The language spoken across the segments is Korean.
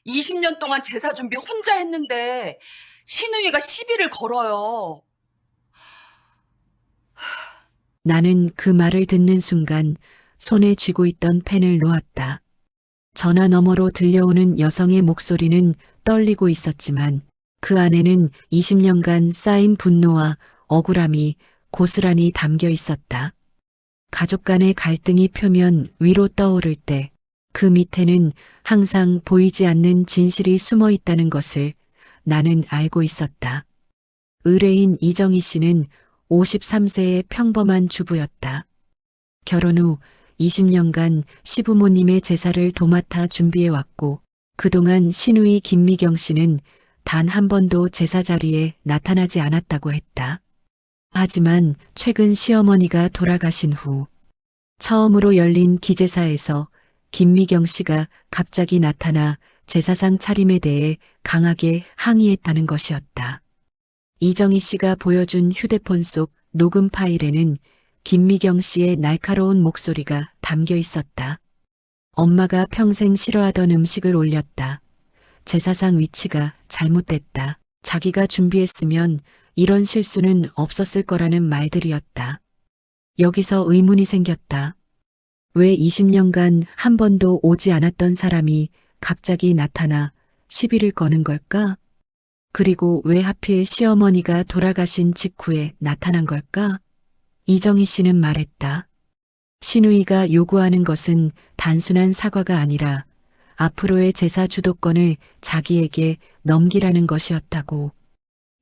20년 동안 제사 준비 혼자 했는데 신우이가 시비를 걸어요. 나는 그 말을 듣는 순간 손에 쥐고 있던 펜을 놓았다. 전화 너머로 들려오는 여성의 목소리는 떨리고 있었지만 그 안에는 20년간 쌓인 분노와 억울함이 고스란히 담겨 있었다. 가족 간의 갈등이 표면 위로 떠오를 때 그 밑에는 항상 보이지 않는 진실이 숨어 있다는 것을 나는 알고 있었다. 의뢰인 이정희 씨는 53세의 평범한 주부였다. 결혼 후 20년간 시부모님의 제사를 도맡아 준비해왔고 그동안 시누이 김미경 씨는 단 한 번도 제사 자리에 나타나지 않았다고 했다. 하지만 최근 시어머니가 돌아가신 후 처음으로 열린 기제사에서 김미경 씨가 갑자기 나타나 제사상 차림에 대해 강하게 항의했다는 것이었다. 이정희 씨가 보여준 휴대폰 속 녹음 파일에는 김미경 씨의 날카로운 목소리가 담겨 있었다. 엄마가 평생 싫어하던 음식을 올렸다. 제사상 위치가 잘못됐다. 자기가 준비했으면 이런 실수는 없었을 거라는 말들이었다. 여기서 의문이 생겼다. 왜 20년간 한 번도 오지 않았던 사람이 갑자기 나타나 시비를 거는 걸까? 그리고 왜 하필 시어머니가 돌아가신 직후에 나타난 걸까? 이정희 씨는 말했다. 시누이가 요구하는 것은 단순한 사과가 아니라 앞으로의 제사 주도권을 자기에게 넘기라는 것이었다고.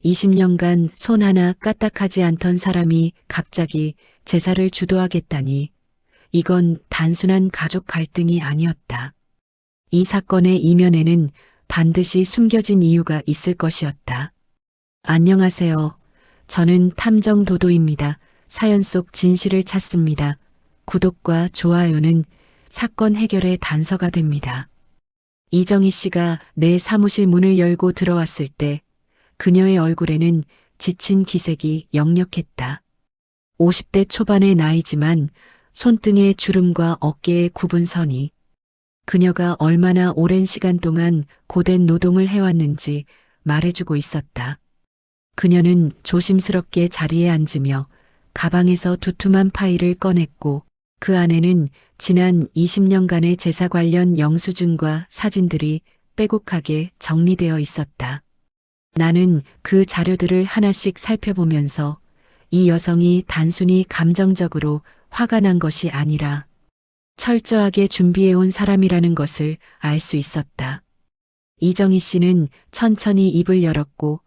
20년간 손 하나 까딱하지 않던 사람이 갑자기 제사를 주도하겠다니 이건 단순한 가족 갈등이 아니었다. 이 사건의 이면에는 반드시 숨겨진 이유가 있을 것이었다. 안녕하세요. 저는 탐정 도도입니다. 사연 속 진실을 찾습니다. 구독과 좋아요는 사건 해결의 단서가 됩니다. 이정희 씨가 내 사무실 문을 열고 들어왔을 때 그녀의 얼굴에는 지친 기색이 역력했다. 50대 초반의 나이지만 손등의 주름과 어깨의 굽은 선이 그녀가 얼마나 오랜 시간 동안 고된 노동을 해왔는지 말해주고 있었다. 그녀는 조심스럽게 자리에 앉으며 가방에서 두툼한 파일을 꺼냈고 그 안에는 지난 20년간의 제사 관련 영수증과 사진들이 빼곡하게 정리되어 있었다. 나는 그 자료들을 하나씩 살펴보면서 이 여성이 단순히 감정적으로 화가 난 것이 아니라 철저하게 준비해온 사람이라는 것을 알 수 있었다. 이정희 씨는 천천히 입을 열었고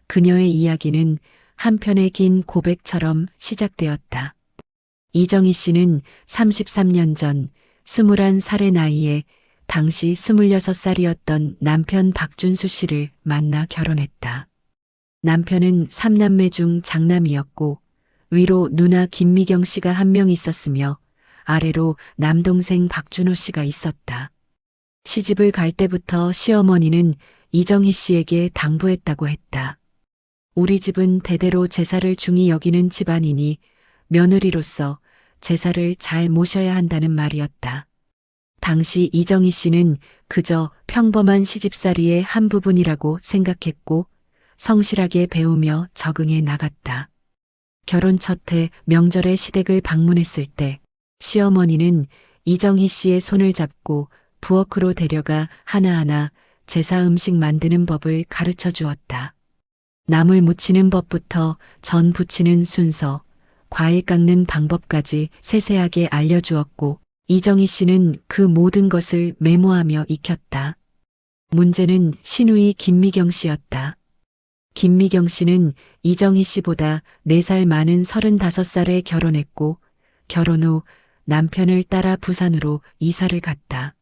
그녀의 이야기는 한 편의 긴 고백처럼 시작되었다. 이정희 씨는 33년 전 21살의 나이에 당시 26살이었던 남편 박준수 씨를 만나 결혼했다. 남편은 3남매 중 장남이었고 위로 누나 김미경 씨가 한 명 있었으며 아래로 남동생 박준호 씨가 있었다. 시집을 갈 때부터 시어머니는 이정희 씨에게 당부했다고 했다. 우리 집은 대대로 제사를 중히 여기는 집안이니 며느리로서 제사를 잘 모셔야 한다는 말이었다. 당시 이정희 씨는 그저 평범한 시집살이의 한 부분이라고 생각했고 성실하게 배우며 적응해 나갔다. 결혼 첫 해 명절에 시댁을 방문했을 때 시어머니는 이정희 씨의 손을 잡고 부엌으로 데려가 하나하나 제사 음식 만드는 법을 가르쳐 주었다. 나물 무치는 법부터 전 부치는 순서, 과일 깎는 방법까지 세세하게 알려주었고 이정희 씨는 그 모든 것을 메모하며 익혔다. 문제는 시누이 김미경 씨였다. 김미경 씨는 이정희 씨보다 4살 많은 35살에 결혼했고 결혼 후 남편을 따라 부산으로 이사를 갔다.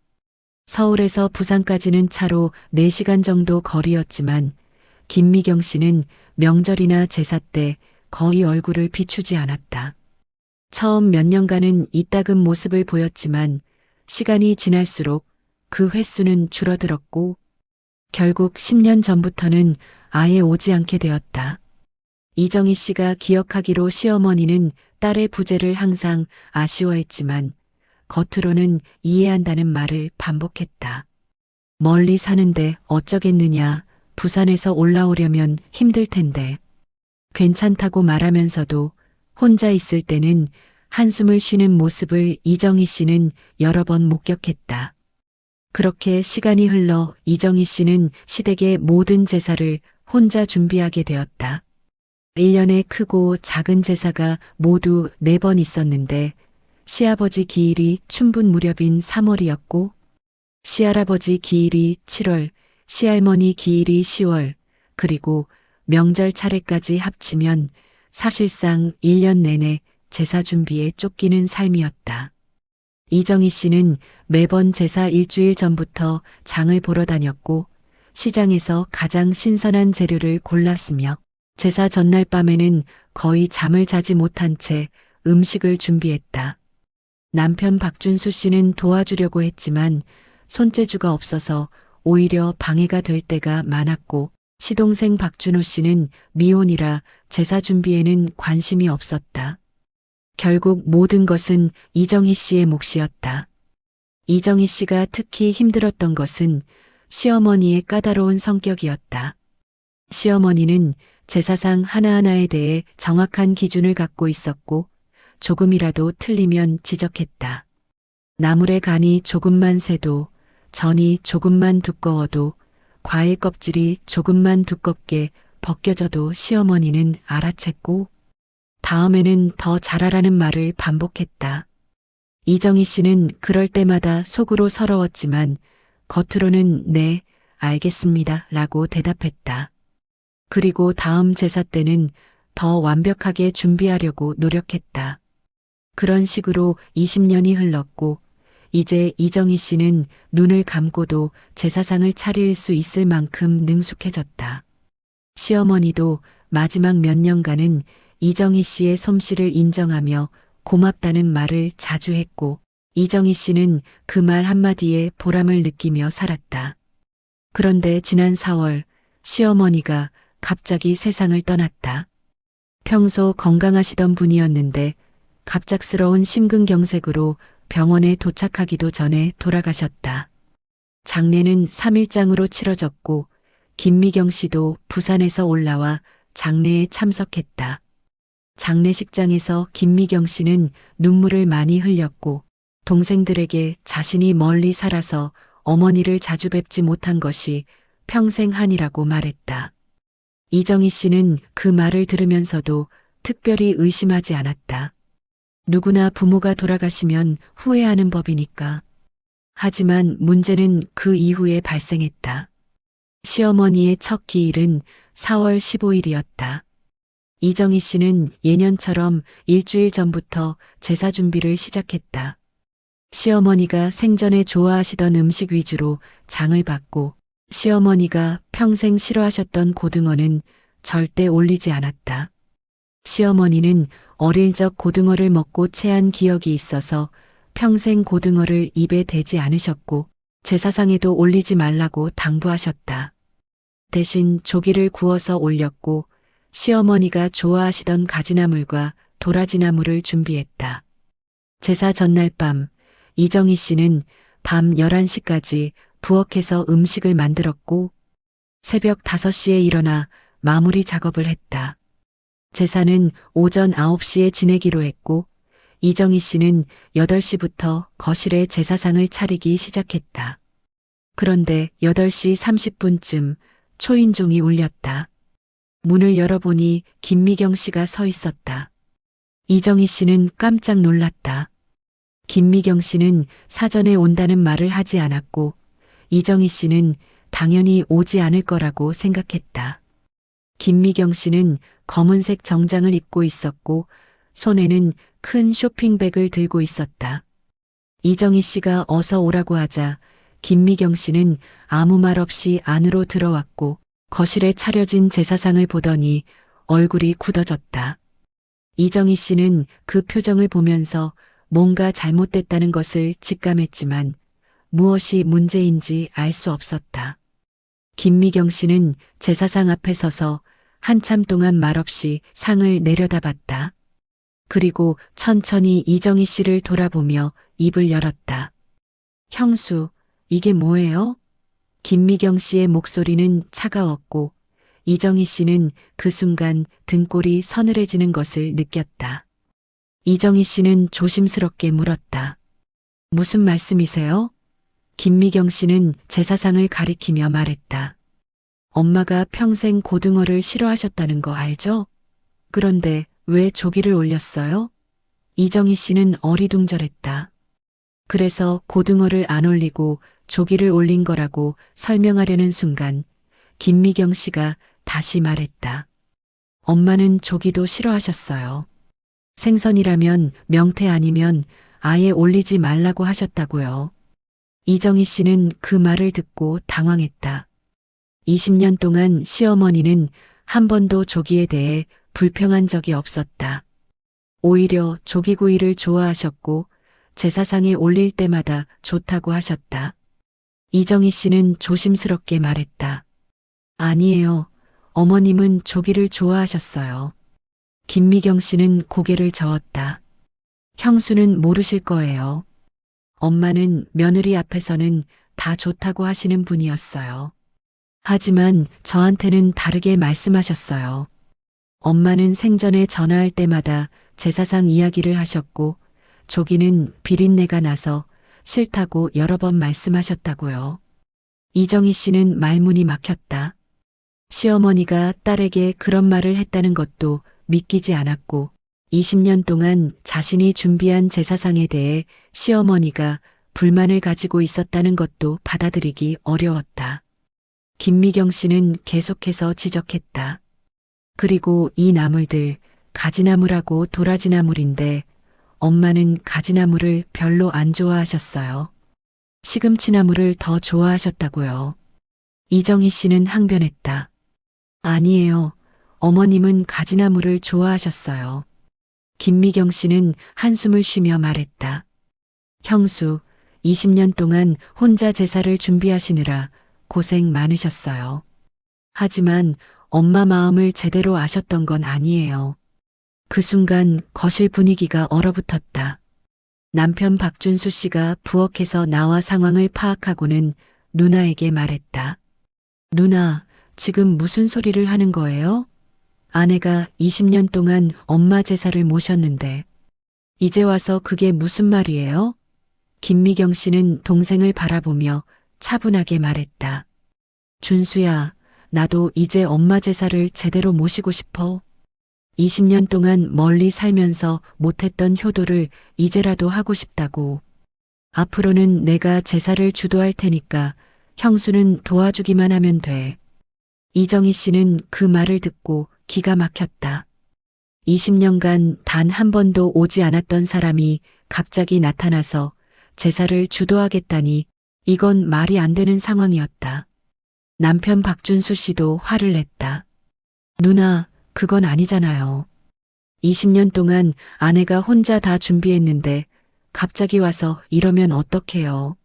서울에서 부산까지는 차로 4시간 정도 거리였지만 김미경 씨는 명절이나 제사 때 거의 얼굴을 비추지 않았다. 처음 몇 년간은 이따금 모습을 보였지만 시간이 지날수록 그 횟수는 줄어들었고 결국 10년 전부터는 아예 오지 않게 되었다. 이정희 씨가 기억하기로 시어머니는 딸의 부재를 항상 아쉬워했지만 겉으로는 이해한다는 말을 반복했다. 멀리 사는데 어쩌겠느냐. 부산에서 올라오려면 힘들 텐데. 괜찮다고 말하면서도 혼자 있을 때는 한숨을 쉬는 모습을 이정희 씨는 여러 번 목격했다. 그렇게 시간이 흘러 이정희 씨는 시댁의 모든 제사를 혼자 준비하게 되었다. 1년에 크고 작은 제사가 모두 4번 있었는데 시아버지 기일이 춘분 무렵인 3월이었고 시할아버지 기일이 7월, 시할머니 기일이 10월, 그리고 명절 차례까지 합치면 사실상 1년 내내 제사 준비에 쫓기는 삶이었다. 이정희 씨는 매번 제사 일주일 전부터 장을 보러 다녔고 시장에서 가장 신선한 재료를 골랐으며 제사 전날 밤에는 거의 잠을 자지 못한 채 음식을 준비했다. 남편 박준수 씨는 도와주려고 했지만 손재주가 없어서 오히려 방해가 될 때가 많았고 시동생 박준호 씨는 미혼이라 제사 준비에는 관심이 없었다. 결국 모든 것은 이정희 씨의 몫이었다. 이정희 씨가 특히 힘들었던 것은 시어머니의 까다로운 성격이었다. 시어머니는 제사상 하나하나에 대해 정확한 기준을 갖고 있었고 조금이라도 틀리면 지적했다. 나물의 간이 조금만 새도, 전이 조금만 두꺼워도, 과일 껍질이 조금만 두껍게 벗겨져도 시어머니는 알아챘고 다음에는 더 잘하라는 말을 반복했다. 이정희 씨는 그럴 때마다 속으로 서러웠지만 겉으로는 네, 알겠습니다 라고 대답했다. 그리고 다음 제사 때는 더 완벽하게 준비하려고 노력했다. 그런 식으로 20년이 흘렀고 이제 이정희 씨는 눈을 감고도 제사상을 차릴 수 있을 만큼 능숙해졌다. 시어머니도 마지막 몇 년간은 이정희 씨의 솜씨를 인정하며 고맙다는 말을 자주 했고 이정희 씨는 그 말 한마디에 보람을 느끼며 살았다. 그런데 지난 4월 시어머니가 갑자기 세상을 떠났다. 평소 건강하시던 분이었는데 갑작스러운 심근경색으로 병원에 도착하기도 전에 돌아가셨다. 장례는 3일장으로 치러졌고 김미경 씨도 부산에서 올라와 장례에 참석했다. 장례식장에서 김미경 씨는 눈물을 많이 흘렸고 동생들에게 자신이 멀리 살아서 어머니를 자주 뵙지 못한 것이 평생 한이라고 말했다. 이정희 씨는 그 말을 들으면서도 특별히 의심하지 않았다. 누구나 부모가 돌아가시면 후회하는 법이니까. 하지만 문제는 그 이후에 발생했다. 시어머니의 첫 기일은 4월 15일이었다. 이정희 씨는 예년처럼 일주일 전부터 제사 준비를 시작했다. 시어머니가 생전에 좋아하시던 음식 위주로 장을 받고 시어머니가 평생 싫어하셨던 고등어는 절대 올리지 않았다. 시어머니는 어릴 적 고등어를 먹고 체한 기억이 있어서 평생 고등어를 입에 대지 않으셨고 제사상에도 올리지 말라고 당부하셨다. 대신 조기를 구워서 올렸고 시어머니가 좋아하시던 가지나물과 도라지나물을 준비했다. 제사 전날 밤 이정희 씨는 밤 11시까지 부엌에서 음식을 만들었고 새벽 5시에 일어나 마무리 작업을 했다. 제사는 오전 9시에 지내기로 했고 이정희 씨는 8시부터 거실에 제사상을 차리기 시작했다. 그런데 8시 30분쯤 초인종이 울렸다. 문을 열어보니 김미경 씨가 서 있었다. 이정희 씨는 깜짝 놀랐다. 김미경 씨는 사전에 온다는 말을 하지 않았고 이정희 씨는 당연히 오지 않을 거라고 생각했다. 김미경 씨는 검은색 정장을 입고 있었고 손에는 큰 쇼핑백을 들고 있었다. 이정희 씨가 어서 오라고 하자 김미경 씨는 아무 말 없이 안으로 들어왔고 거실에 차려진 제사상을 보더니 얼굴이 굳어졌다. 이정희 씨는 그 표정을 보면서 뭔가 잘못됐다는 것을 직감했지만 무엇이 문제인지 알 수 없었다. 김미경 씨는 제사상 앞에 서서 한참 동안 말없이 상을 내려다봤다. 그리고 천천히 이정희 씨를 돌아보며 입을 열었다. 형수, 이게 뭐예요? 김미경 씨의 목소리는 차가웠고 이정희 씨는 그 순간 등골이 서늘해지는 것을 느꼈다. 이정희 씨는 조심스럽게 물었다. 무슨 말씀이세요? 김미경 씨는 제사상을 가리키며 말했다. 엄마가 평생 고등어를 싫어하셨다는 거 알죠? 그런데 왜 조기를 올렸어요? 이정희 씨는 어리둥절했다. 그래서 고등어를 안 올리고 조기를 올린 거라고 설명하려는 순간 김미경 씨가 다시 말했다. 엄마는 조기도 싫어하셨어요. 생선이라면 명태 아니면 아예 올리지 말라고 하셨다고요. 이정희 씨는 그 말을 듣고 당황했다. 20년 동안 시어머니는 한 번도 조기에 대해 불평한 적이 없었다. 오히려 조기구이를 좋아하셨고 제사상에 올릴 때마다 좋다고 하셨다. 이정희 씨는 조심스럽게 말했다. 아니에요. 어머님은 조기를 좋아하셨어요. 김미경 씨는 고개를 저었다. 형수는 모르실 거예요. 엄마는 며느리 앞에서는 다 좋다고 하시는 분이었어요. 하지만 저한테는 다르게 말씀하셨어요. 엄마는 생전에 전화할 때마다 제사상 이야기를 하셨고 조기는 비린내가 나서 싫다고 여러 번 말씀하셨다고요. 이정희 씨는 말문이 막혔다. 시어머니가 딸에게 그런 말을 했다는 것도 믿기지 않았고 20년 동안 자신이 준비한 제사상에 대해 시어머니가 불만을 가지고 있었다는 것도 받아들이기 어려웠다. 김미경 씨는 계속해서 지적했다. 그리고 이 나물들 가지나물하고 도라지나물인데 엄마는 가지나물을 별로 안 좋아하셨어요. 시금치나물을 더 좋아하셨다고요. 이정희 씨는 항변했다. 아니에요. 어머님은 가지나물을 좋아하셨어요. 김미경 씨는 한숨을 쉬며 말했다. 형수, 20년 동안 혼자 제사를 준비하시느라 고생 많으셨어요. 하지만 엄마 마음을 제대로 아셨던 건 아니에요. 그 순간 거실 분위기가 얼어붙었다. 남편 박준수 씨가 부엌에서 나와 상황을 파악하고는 누나에게 말했다. 누나, 지금 무슨 소리를 하는 거예요? 아내가 20년 동안 엄마 제사를 모셨는데 이제 와서 그게 무슨 말이에요? 김미경 씨는 동생을 바라보며 차분하게 말했다. 준수야, 나도 이제 엄마 제사를 제대로 모시고 싶어. 20년 동안 멀리 살면서 못했던 효도를 이제라도 하고 싶다고. 앞으로는 내가 제사를 주도할 테니까 형수는 도와주기만 하면 돼. 이정희 씨는 그 말을 듣고 기가 막혔다. 20년간 단 한 번도 오지 않았던 사람이 갑자기 나타나서 제사를 주도하겠다니 이건 말이 안 되는 상황이었다. 남편 박준수 씨도 화를 냈다. 누나, 그건 아니잖아요. 20년 동안 아내가 혼자 다 준비했는데 갑자기 와서 이러면 어떡해요.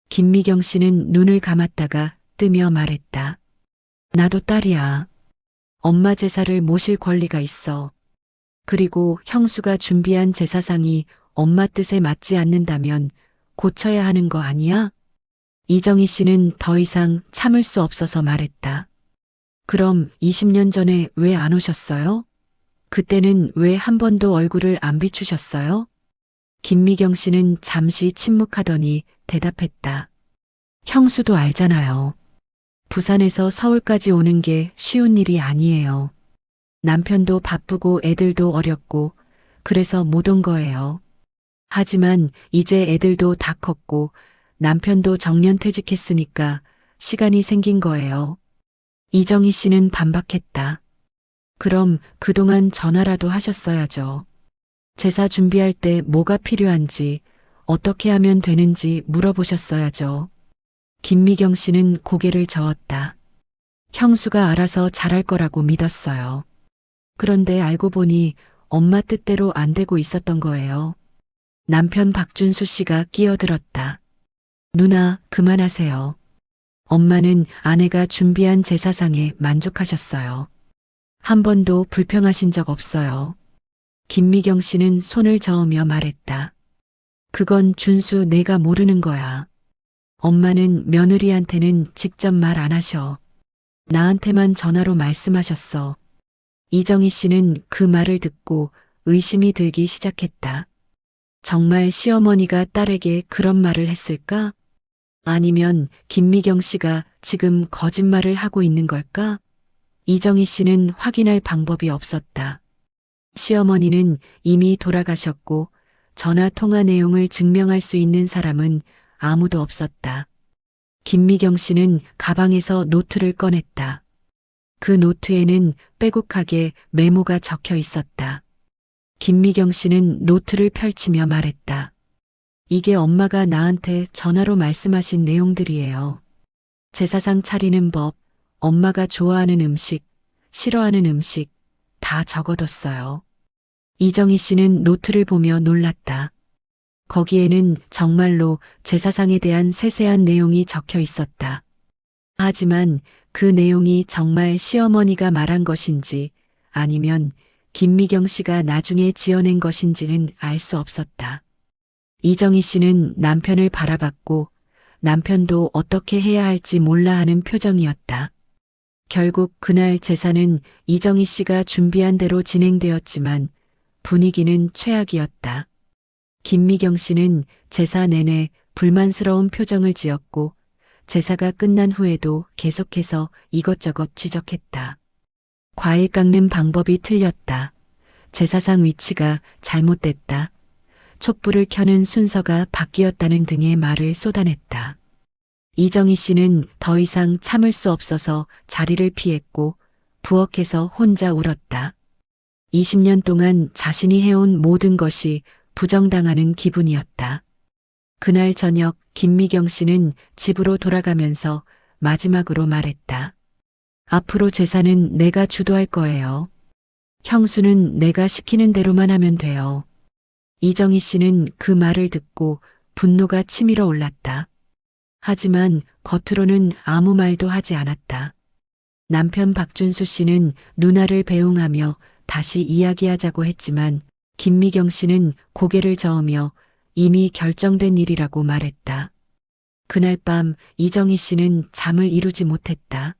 김미경 씨는 눈을 감았다가 뜨며 말했다. 나도 딸이야. 엄마 제사를 모실 권리가 있어. 그리고 형수가 준비한 제사상이 엄마 뜻에 맞지 않는다면 고쳐야 하는 거 아니야? 이정희 씨는 더 이상 참을 수 없어서 말했다. 그럼 20년 전에 왜 안 오셨어요? 그때는 왜 한 번도 얼굴을 안 비추셨어요? 김미경 씨는 잠시 침묵하더니 대답했다. 형수도 알잖아요. 부산에서 서울까지 오는 게 쉬운 일이 아니에요. 남편도 바쁘고 애들도 어렸고 그래서 못 온 거예요. 하지만 이제 애들도 다 컸고 남편도 정년 퇴직했으니까 시간이 생긴 거예요. 이정희 씨는 반박했다. 그럼 그동안 전화라도 하셨어야죠. 제사 준비할 때 뭐가 필요한지 어떻게 하면 되는지 물어보셨어야죠. 김미경 씨는 고개를 저었다. 형수가 알아서 잘할 거라고 믿었어요. 그런데 알고 보니 엄마 뜻대로 안 되고 있었던 거예요. 남편 박준수 씨가 끼어들었다. 누나, 그만하세요. 엄마는 아내가 준비한 제사상에 만족하셨어요. 한 번도 불평하신 적 없어요. 김미경 씨는 손을 저으며 말했다. 그건 준수 내가 모르는 거야. 엄마는 며느리한테는 직접 말 안 하셔. 나한테만 전화로 말씀하셨어. 이정희 씨는 그 말을 듣고 의심이 들기 시작했다. 정말 시어머니가 딸에게 그런 말을 했을까? 아니면 김미경 씨가 지금 거짓말을 하고 있는 걸까? 이정희 씨는 확인할 방법이 없었다. 시어머니는 이미 돌아가셨고 전화 통화 내용을 증명할 수 있는 사람은 아무도 없었다. 김미경 씨는 가방에서 노트를 꺼냈다. 그 노트에는 빼곡하게 메모가 적혀 있었다. 김미경 씨는 노트를 펼치며 말했다. 이게 엄마가 나한테 전화로 말씀하신 내용들이에요. 제사상 차리는 법, 엄마가 좋아하는 음식, 싫어하는 음식 다 적어뒀어요. 이정희 씨는 노트를 보며 놀랐다. 거기에는 정말로 제사상에 대한 세세한 내용이 적혀 있었다. 하지만 그 내용이 정말 시어머니가 말한 것인지 아니면 김미경 씨가 나중에 지어낸 것인지는 알 수 없었다. 이정희 씨는 남편을 바라봤고 남편도 어떻게 해야 할지 몰라 하는 표정이었다. 결국 그날 제사는 이정희 씨가 준비한 대로 진행되었지만 분위기는 최악이었다. 김미경 씨는 제사 내내 불만스러운 표정을 지었고 제사가 끝난 후에도 계속해서 이것저것 지적했다. 과일 깎는 방법이 틀렸다. 제사상 위치가 잘못됐다. 촛불을 켜는 순서가 바뀌었다는 등의 말을 쏟아냈다. 이정희 씨는 더 이상 참을 수 없어서 자리를 피했고 부엌에서 혼자 울었다. 20년 동안 자신이 해온 모든 것이 부정당하는 기분이었다. 그날 저녁 김미경 씨는 집으로 돌아가면서 마지막으로 말했다. 앞으로 제사는 내가 주도할 거예요. 형수는 내가 시키는 대로만 하면 돼요. 이정희 씨는 그 말을 듣고 분노가 치밀어 올랐다. 하지만 겉으로는 아무 말도 하지 않았다. 남편 박준수 씨는 누나를 배웅하며 다시 이야기하자고 했지만 김미경 씨는 고개를 저으며 이미 결정된 일이라고 말했다. 그날 밤 이정희 씨는 잠을 이루지 못했다.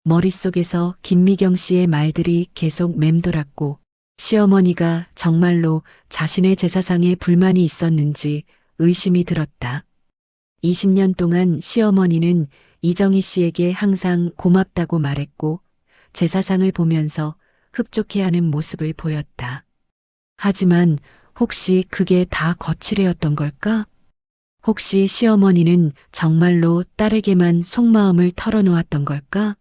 머릿속에서 김미경 씨의 말들이 계속 맴돌았고 시어머니가 정말로 자신의 제사상에 불만이 있었는지 의심이 들었다. 20년 동안 시어머니는 이정희 씨에게 항상 고맙다고 말했고 제사상을 보면서 흡족해하는 모습을 보였다. 하지만 혹시 그게 다 거칠애였던 걸까? 혹시 시어머니는 정말로 딸에게만 속마음을 털어놓았던 걸까?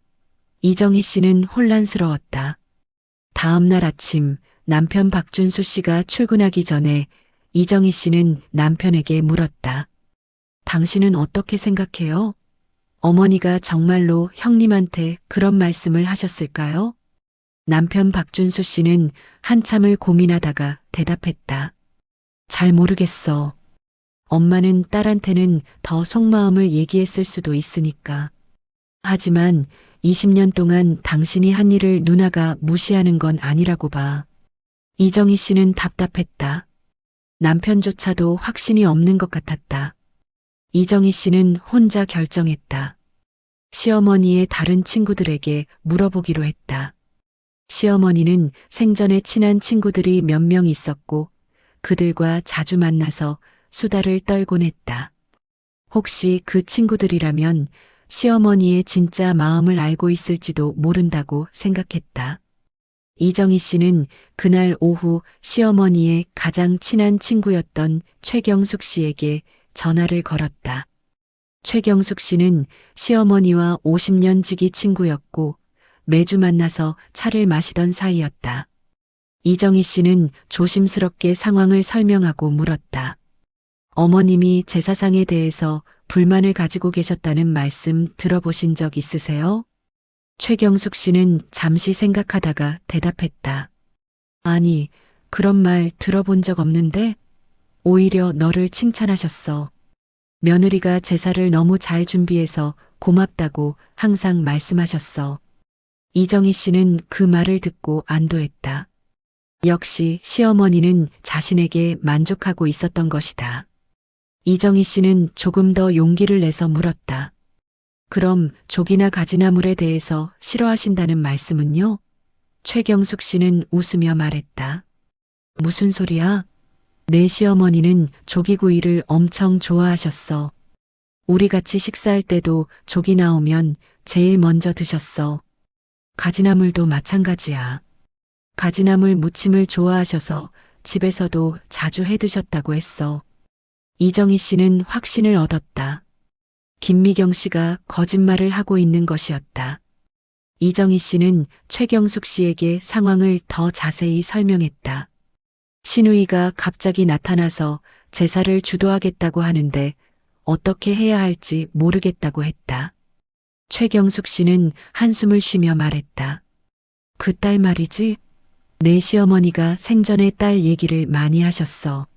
이정희 씨는 혼란스러웠다. 다음 날 아침 남편 박준수 씨가 출근하기 전에 이정희 씨는 남편에게 물었다. 당신은 어떻게 생각해요? 어머니가 정말로 형님한테 그런 말씀을 하셨을까요? 남편 박준수 씨는 한참을 고민하다가 대답했다. 잘 모르겠어. 엄마는 딸한테는 더 속마음을 얘기했을 수도 있으니까. 하지만 20년 동안 당신이 한 일을 누나가 무시하는 건 아니라고 봐. 이정희 씨는 답답했다. 남편조차도 확신이 없는 것 같았다. 이정희 씨는 혼자 결정했다. 시어머니의 다른 친구들에게 물어보기로 했다. 시어머니는 생전에 친한 친구들이 몇 명 있었고 그들과 자주 만나서 수다를 떨곤 했다. 혹시 그 친구들이라면 시어머니의 진짜 마음을 알고 있을지도 모른다고 생각했다. 이정희 씨는 그날 오후 시어머니의 가장 친한 친구였던 최경숙 씨에게 전화를 걸었다. 최경숙 씨는 시어머니와 50년 지기 친구였고 매주 만나서 차를 마시던 사이였다. 이정희 씨는 조심스럽게 상황을 설명하고 물었다. 어머님이 제사상에 대해서 불만을 가지고 계셨다는 말씀 들어보신 적 있으세요? 최경숙 씨는 잠시 생각하다가 대답했다. 아니, 그런 말 들어본 적 없는데? 오히려 너를 칭찬하셨어. 며느리가 제사를 너무 잘 준비해서 고맙다고 항상 말씀하셨어. 이정희 씨는 그 말을 듣고 안도했다. 역시 시어머니는 자신에게 만족하고 있었던 것이다. 이정희 씨는 조금 더 용기를 내서 물었다. 그럼 족이나 가지나물에 대해서 싫어하신다는 말씀은요? 최경숙 씨는 웃으며 말했다. 무슨 소리야? 내 시어머니는 조기구이를 엄청 좋아하셨어. 우리 같이 식사할 때도 족이 나오면 제일 먼저 드셨어. 가지나물도 마찬가지야. 가지나물 무침을 좋아하셔서 집에서도 자주 해 드셨다고 했어. 이정희 씨는 확신을 얻었다. 김미경 씨가 거짓말을 하고 있는 것이었다. 이정희 씨는 최경숙 씨에게 상황을 더 자세히 설명했다. 신우이가 갑자기 나타나서 제사를 주도하겠다고 하는데 어떻게 해야 할지 모르겠다고 했다. 최경숙 씨는 한숨을 쉬며 말했다. 그 딸 말이지? 내 시어머니가 생전에 딸 얘기를 많이 하셨어.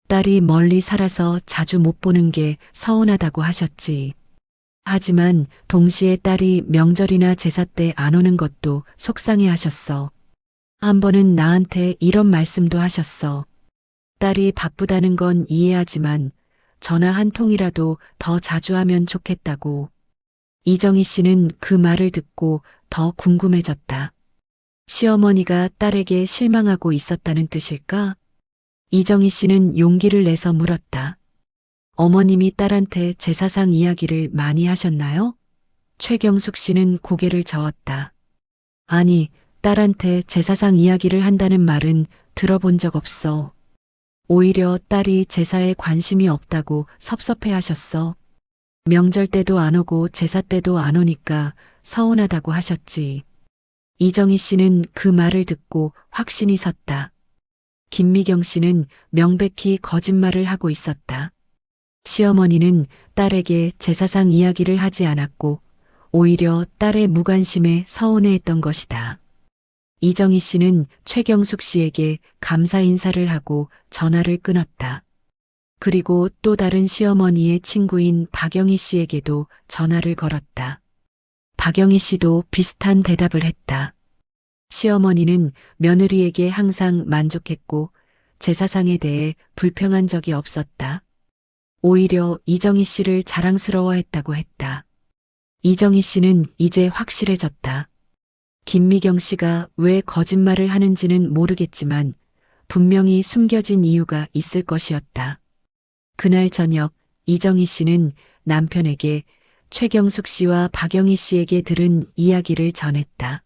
딸이 멀리 살아서 자주 못 보는 게 서운하다고 하셨지. 하지만 동시에 딸이 명절이나 제사 때 안 오는 것도 속상해 하셨어. 한 번은 나한테 이런 말씀도 하셨어. 딸이 바쁘다는 건 이해하지만 전화 한 통이라도 더 자주 하면 좋겠다고. 이정희 씨는 그 말을 듣고 더 궁금해졌다. 시어머니가 딸에게 실망하고 있었다는 뜻일까? 이정희 씨는 용기를 내서 물었다. 어머님이 딸한테 제사상 이야기를 많이 하셨나요? 최경숙 씨는 고개를 저었다. 아니, 딸한테 제사상 이야기를 한다는 말은 들어본 적 없어. 오히려 딸이 제사에 관심이 없다고 섭섭해 하셨어. 명절 때도 안 오고 제사 때도 안 오니까 서운하다고 하셨지. 이정희 씨는 그 말을 듣고 확신이 섰다. 김미경 씨는 명백히 거짓말을 하고 있었다. 시어머니는 딸에게 제사상 이야기를 하지 않았고 오히려 딸의 무관심에 서운해했던 것이다. 이정희 씨는 최경숙 씨에게 감사 인사를 하고 전화를 끊었다. 그리고 또 다른 시어머니의 친구인 박영희 씨에게도 전화를 걸었다. 박영희 씨도 비슷한 대답을 했다. 시어머니는 며느리에게 항상 만족했고 제사상에 대해 불평한 적이 없었다. 오히려 이정희 씨를 자랑스러워했다고 했다. 이정희 씨는 이제 확실해졌다. 김미경 씨가 왜 거짓말을 하는지는 모르겠지만 분명히 숨겨진 이유가 있을 것이었다. 그날 저녁 이정희 씨는 남편에게 최경숙 씨와 박영희 씨에게 들은 이야기를 전했다.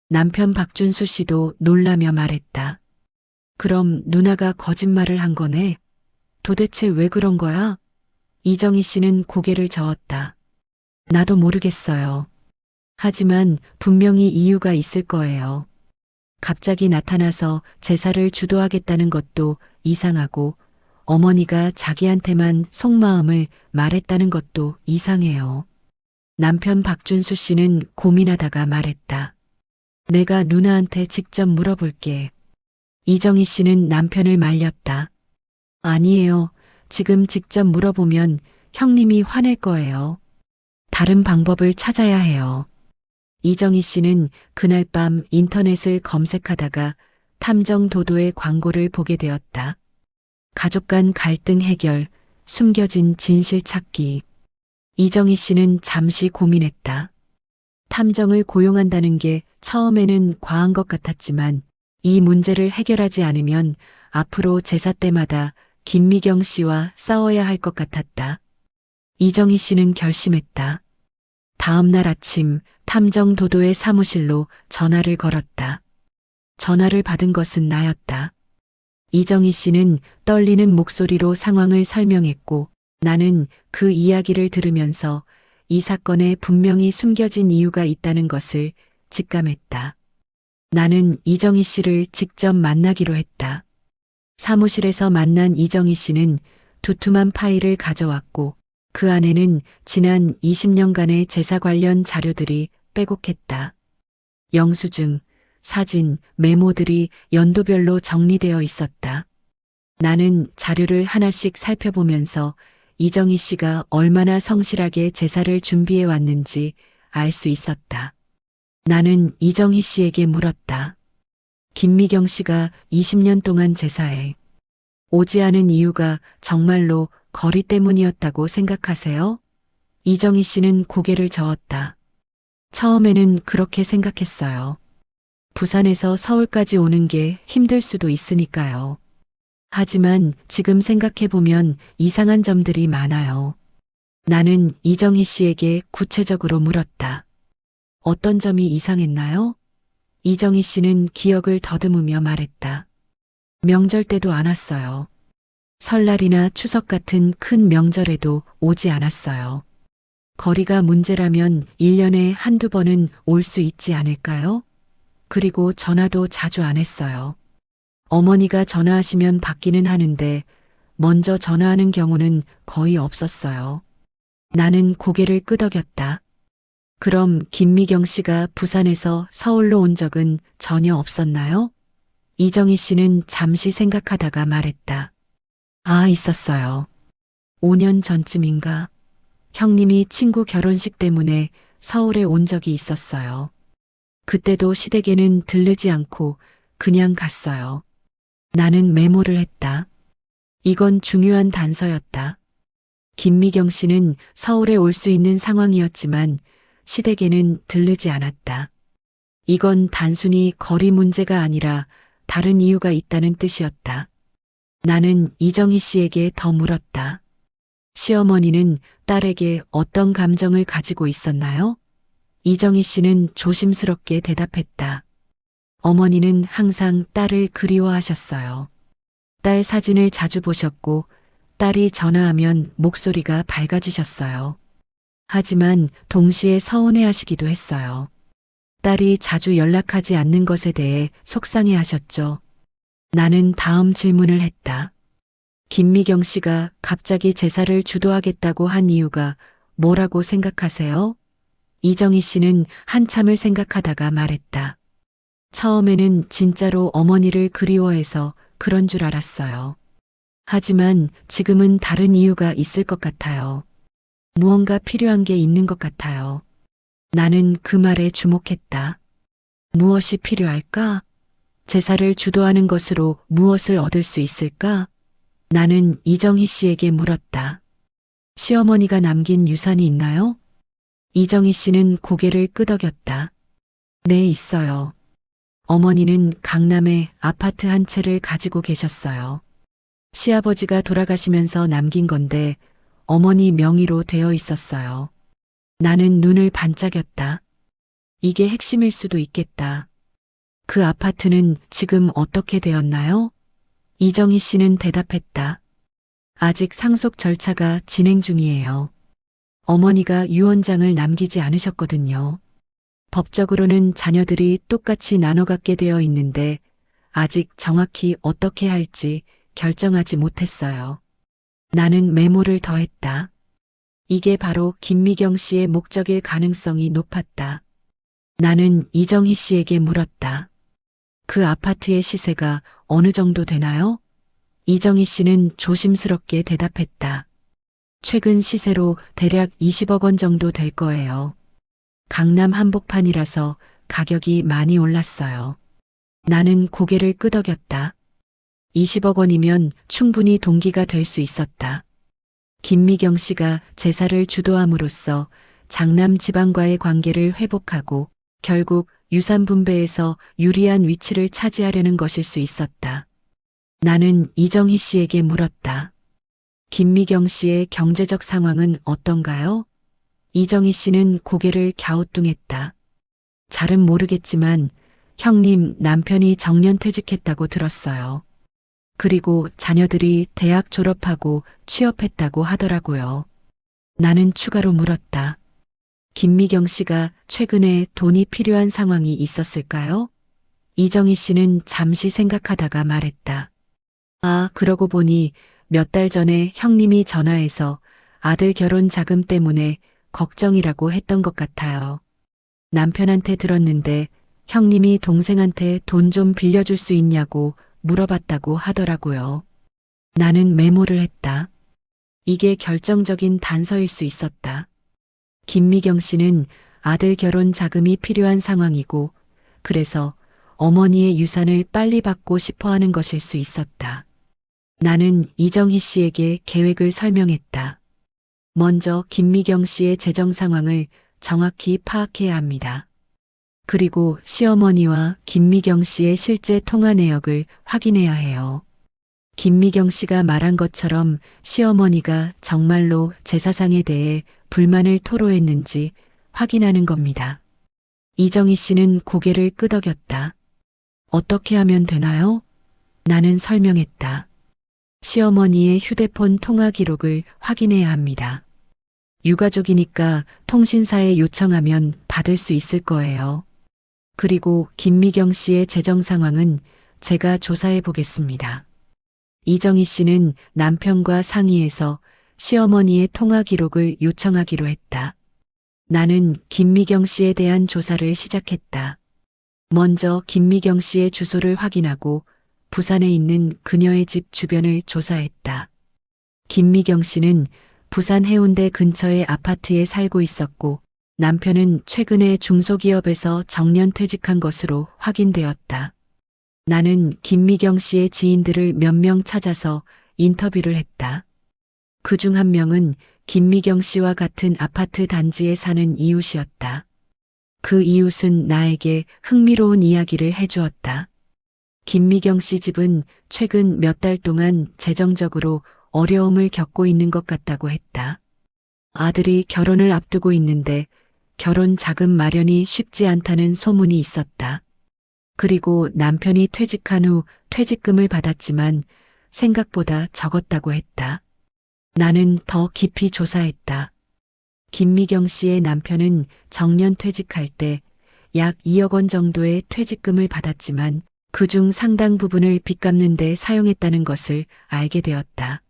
남편 박준수 씨도 놀라며 말했다. 그럼 누나가 거짓말을 한 거네? 도대체 왜 그런 거야? 이정희 씨는 고개를 저었다. 나도 모르겠어요. 하지만 분명히 이유가 있을 거예요. 갑자기 나타나서 제사를 주도하겠다는 것도 이상하고 어머니가 자기한테만 속마음을 말했다는 것도 이상해요. 남편 박준수 씨는 고민하다가 말했다. 내가 누나한테 직접 물어볼게. 이정희 씨는 남편을 말렸다. 아니에요. 지금 직접 물어보면 형님이 화낼 거예요. 다른 방법을 찾아야 해요. 이정희 씨는 그날 밤 인터넷을 검색하다가 탐정 도도의 광고를 보게 되었다. 가족 간 갈등 해결, 숨겨진 진실 찾기. 이정희 씨는 잠시 고민했다. 탐정을 고용한다는 게 처음에는 과한 것 같았지만 이 문제를 해결하지 않으면 앞으로 제사 때마다 김미경 씨와 싸워야 할 것 같았다. 이정희 씨는 결심했다. 다음 날 아침 탐정 도도의 사무실로 전화를 걸었다. 전화를 받은 것은 나였다. 이정희 씨는 떨리는 목소리로 상황을 설명했고 나는 그 이야기를 들으면서 이 사건에 분명히 숨겨진 이유가 있다는 것을 직감했다. 나는 이정희 씨를 직접 만나기로 했다. 사무실에서 만난 이정희 씨는 두툼한 파일을 가져왔고 그 안에는 지난 20년간의 제사 관련 자료들이 빼곡했다. 영수증, 사진, 메모들이 연도별로 정리되어 있었다. 나는 자료를 하나씩 살펴보면서 이정희 씨가 얼마나 성실하게 제사를 준비해 왔는지 알 수 있었다. 나는 이정희 씨에게 물었다. 김미경 씨가 20년 동안 제사에 오지 않은 이유가 정말로 거리 때문이었다고 생각하세요? 이정희 씨는 고개를 저었다. 처음에는 그렇게 생각했어요. 부산에서 서울까지 오는 게 힘들 수도 있으니까요. 하지만 지금 생각해보면 이상한 점들이 많아요. 나는 이정희 씨에게 구체적으로 물었다. 어떤 점이 이상했나요? 이정희 씨는 기억을 더듬으며 말했다. 명절 때도 안 왔어요. 설날이나 추석 같은 큰 명절에도 오지 않았어요. 거리가 문제라면 1년에 한두 번은 올 수 있지 않을까요? 그리고 전화도 자주 안 했어요. 어머니가 전화하시면 받기는 하는데 먼저 전화하는 경우는 거의 없었어요. 나는 고개를 끄덕였다. 그럼 김미경 씨가 부산에서 서울로 온 적은 전혀 없었나요? 이정희 씨는 잠시 생각하다가 말했다. 아, 있었어요. 5년 전쯤인가. 형님이 친구 결혼식 때문에 서울에 온 적이 있었어요. 그때도 시댁에는 들르지 않고 그냥 갔어요. 나는 메모를 했다. 이건 중요한 단서였다. 김미경 씨는 서울에 올 수 있는 상황이었지만 시댁에는 들르지 않았다. 이건 단순히 거리 문제가 아니라 다른 이유가 있다는 뜻이었다. 나는 이정희 씨에게 더 물었다. 시어머니는 딸에게 어떤 감정을 가지고 있었나요? 이정희 씨는 조심스럽게 대답했다. 어머니는 항상 딸을 그리워하셨어요. 딸 사진을 자주 보셨고 딸이 전화하면 목소리가 밝아지셨어요. 하지만 동시에 서운해하시기도 했어요. 딸이 자주 연락하지 않는 것에 대해 속상해하셨죠. 나는 다음 질문을 했다. 김미경 씨가 갑자기 제사를 주도하겠다고 한 이유가 뭐라고 생각하세요? 이정희 씨는 한참을 생각하다가 말했다. 처음에는 진짜로 어머니를 그리워해서 그런 줄 알았어요. 하지만 지금은 다른 이유가 있을 것 같아요. 무언가 필요한 게 있는 것 같아요. 나는 그 말에 주목했다. 무엇이 필요할까? 제사를 주도하는 것으로 무엇을 얻을 수 있을까? 나는 이정희 씨에게 물었다. 시어머니가 남긴 유산이 있나요? 이정희 씨는 고개를 끄덕였다. 네, 있어요. 어머니는 강남에 아파트 한 채를 가지고 계셨어요. 시아버지가 돌아가시면서 남긴 건데 어머니 명의로 되어 있었어요. 나는 눈을 반짝였다. 이게 핵심일 수도 있겠다. 그 아파트는 지금 어떻게 되었나요? 이정희 씨는 대답했다. 아직 상속 절차가 진행 중이에요. 어머니가 유언장을 남기지 않으셨거든요. 법적으로는 자녀들이 똑같이 나눠 갖게 되어 있는데 아직 정확히 어떻게 할지 결정하지 못했어요. 나는 메모를 더했다. 이게 바로 김미경 씨의 목적일 가능성이 높았다. 나는 이정희 씨에게 물었다. 그 아파트의 시세가 어느 정도 되나요? 이정희 씨는 조심스럽게 대답했다. 최근 시세로 대략 20억 원 정도 될 거예요. 강남 한복판이라서 가격이 많이 올랐어요. 나는 고개를 끄덕였다. 20억 원이면 충분히 동기가 될 수 있었다. 김미경 씨가 제사를 주도함으로써 장남 지방과의 관계를 회복하고 결국 유산 분배에서 유리한 위치를 차지하려는 것일 수 있었다. 나는 이정희 씨에게 물었다. 김미경 씨의 경제적 상황은 어떤가요? 이정희 씨는 고개를 갸우뚱했다. 잘은 모르겠지만 형님 남편이 정년퇴직했다고 들었어요. 그리고 자녀들이 대학 졸업하고 취업했다고 하더라고요. 나는 추가로 물었다. 김미경 씨가 최근에 돈이 필요한 상황이 있었을까요? 이정희 씨는 잠시 생각하다가 말했다. 아, 그러고 보니 몇 달 전에 형님이 전화해서 아들 결혼 자금 때문에 걱정이라고 했던 것 같아요. 남편한테 들었는데 형님이 동생한테 돈 좀 빌려줄 수 있냐고 물어봤다고 하더라고요. 나는 메모를 했다. 이게 결정적인 단서일 수 있었다. 김미경 씨는 아들 결혼 자금이 필요한 상황이고 그래서 어머니의 유산을 빨리 받고 싶어 하는 것일 수 있었다. 나는 이정희 씨에게 계획을 설명했다. 먼저 김미경 씨의 재정 상황을 정확히 파악해야 합니다. 그리고 시어머니와 김미경 씨의 실제 통화 내역을 확인해야 해요. 김미경 씨가 말한 것처럼 시어머니가 정말로 제사상에 대해 불만을 토로했는지 확인하는 겁니다. 이정희 씨는 고개를 끄덕였다. 어떻게 하면 되나요? 나는 설명했다. 시어머니의 휴대폰 통화 기록을 확인해야 합니다. 유가족이니까 통신사에 요청하면 받을 수 있을 거예요. 그리고 김미경 씨의 재정 상황은 제가 조사해 보겠습니다. 이정희 씨는 남편과 상의해서 시어머니의 통화 기록을 요청하기로 했다. 나는 김미경 씨에 대한 조사를 시작했다. 먼저 김미경 씨의 주소를 확인하고 부산에 있는 그녀의 집 주변을 조사했다. 김미경 씨는 부산 해운대 근처의 아파트에 살고 있었고 남편은 최근에 중소기업에서 정년 퇴직한 것으로 확인되었다. 나는 김미경 씨의 지인들을 몇 명 찾아서 인터뷰를 했다. 그중 한 명은 김미경 씨와 같은 아파트 단지에 사는 이웃이었다. 그 이웃은 나에게 흥미로운 이야기를 해주었다. 김미경 씨 집은 최근 몇 달 동안 재정적으로 어려움을 겪고 있는 것 같다고 했다. 아들이 결혼을 앞두고 있는데 결혼 자금 마련이 쉽지 않다는 소문이 있었다. 그리고 남편이 퇴직한 후 퇴직금을 받았지만 생각보다 적었다고 했다. 나는 더 깊이 조사했다. 김미경 씨의 남편은 정년 퇴직할 때 약 2억 원 정도의 퇴직금을 받았지만 그중 상당 부분을 빚 갚는 데 사용했다는 것을 알게 되었다.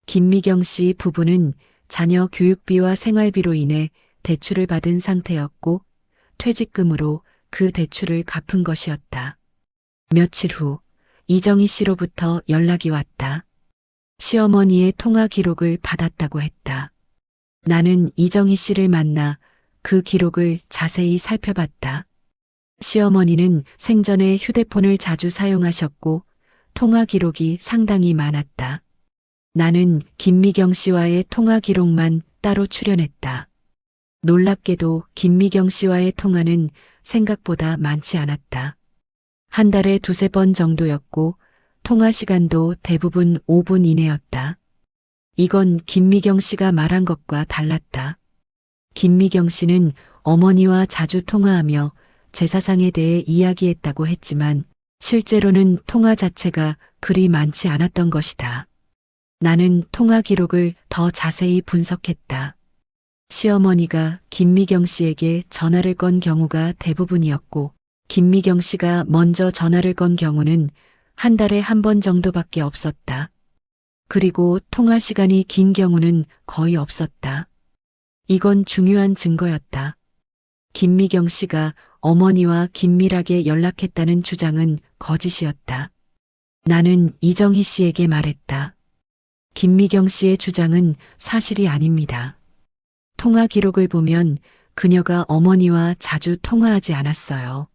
김미경 씨 부부는 자녀 교육비와 생활비로 인해 대출을 받은 상태였고 퇴직금으로 그 대출을 갚은 것이었다. 며칠 후 이정희 씨로부터 연락이 왔다. 시어머니의 통화 기록을 받았다고 했다. 나는 이정희 씨를 만나 그 기록을 자세히 살펴봤다. 시어머니는 생전에 휴대폰을 자주 사용하셨고 통화 기록이 상당히 많았다. 나는 김미경 씨와의 통화 기록만 따로 출연했다. 놀랍게도 김미경 씨와의 통화는 생각보다 많지 않았다. 한 달에 두세 번 정도였고 통화 시간도 대부분 5분 이내였다. 이건 김미경 씨가 말한 것과 달랐다. 김미경 씨는 어머니와 자주 통화하며 제사상에 대해 이야기했다고 했지만 실제로는 통화 자체가 그리 많지 않았던 것이다. 나는 통화 기록을 더 자세히 분석했다. 시어머니가 김미경 씨에게 전화를 건 경우가 대부분이었고 김미경 씨가 먼저 전화를 건 경우는 한 달에 한 번 정도밖에 없었다. 그리고 통화 시간이 긴 경우는 거의 없었다. 이건 중요한 증거였다. 김미경 씨가 어머니와 긴밀하게 연락했다는 주장은 거짓이었다. 나는 이정희 씨에게 말했다. 김미경 씨의 주장은 사실이 아닙니다. 통화 기록을 보면 그녀가 어머니와 자주 통화하지 않았어요.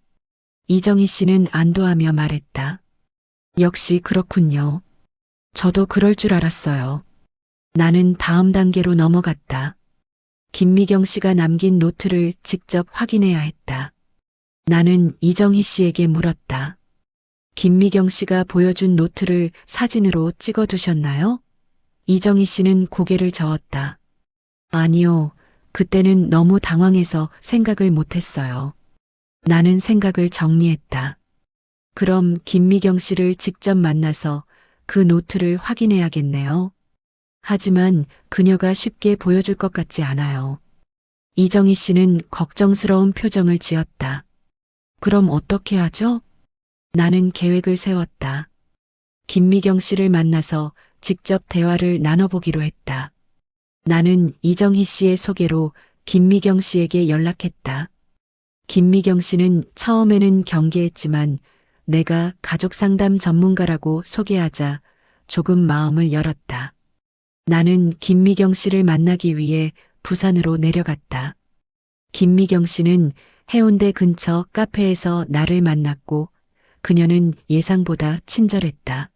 이정희 씨는 안도하며 말했다. 역시 그렇군요. 저도 그럴 줄 알았어요. 나는 다음 단계로 넘어갔다. 김미경 씨가 남긴 노트를 직접 확인해야 했다. 나는 이정희 씨에게 물었다. 김미경 씨가 보여준 노트를 사진으로 찍어 두셨나요? 이정희 씨는 고개를 저었다. 아니요. 그때는 너무 당황해서 생각을 못했어요. 나는 생각을 정리했다. 그럼 김미경 씨를 직접 만나서 그 노트를 확인해야겠네요. 하지만 그녀가 쉽게 보여줄 것 같지 않아요. 이정희 씨는 걱정스러운 표정을 지었다. 그럼 어떻게 하죠? 나는 계획을 세웠다. 김미경 씨를 만나서 직접 대화를 나눠보기로 했다. 나는 이정희 씨의 소개로 김미경 씨에게 연락했다. 김미경 씨는 처음에는 경계했지만 내가 가족 상담 전문가라고 소개하자 조금 마음을 열었다. 나는 김미경 씨를 만나기 위해 부산으로 내려갔다. 김미경 씨는 해운대 근처 카페에서 나를 만났고 그녀는 예상보다 친절했다.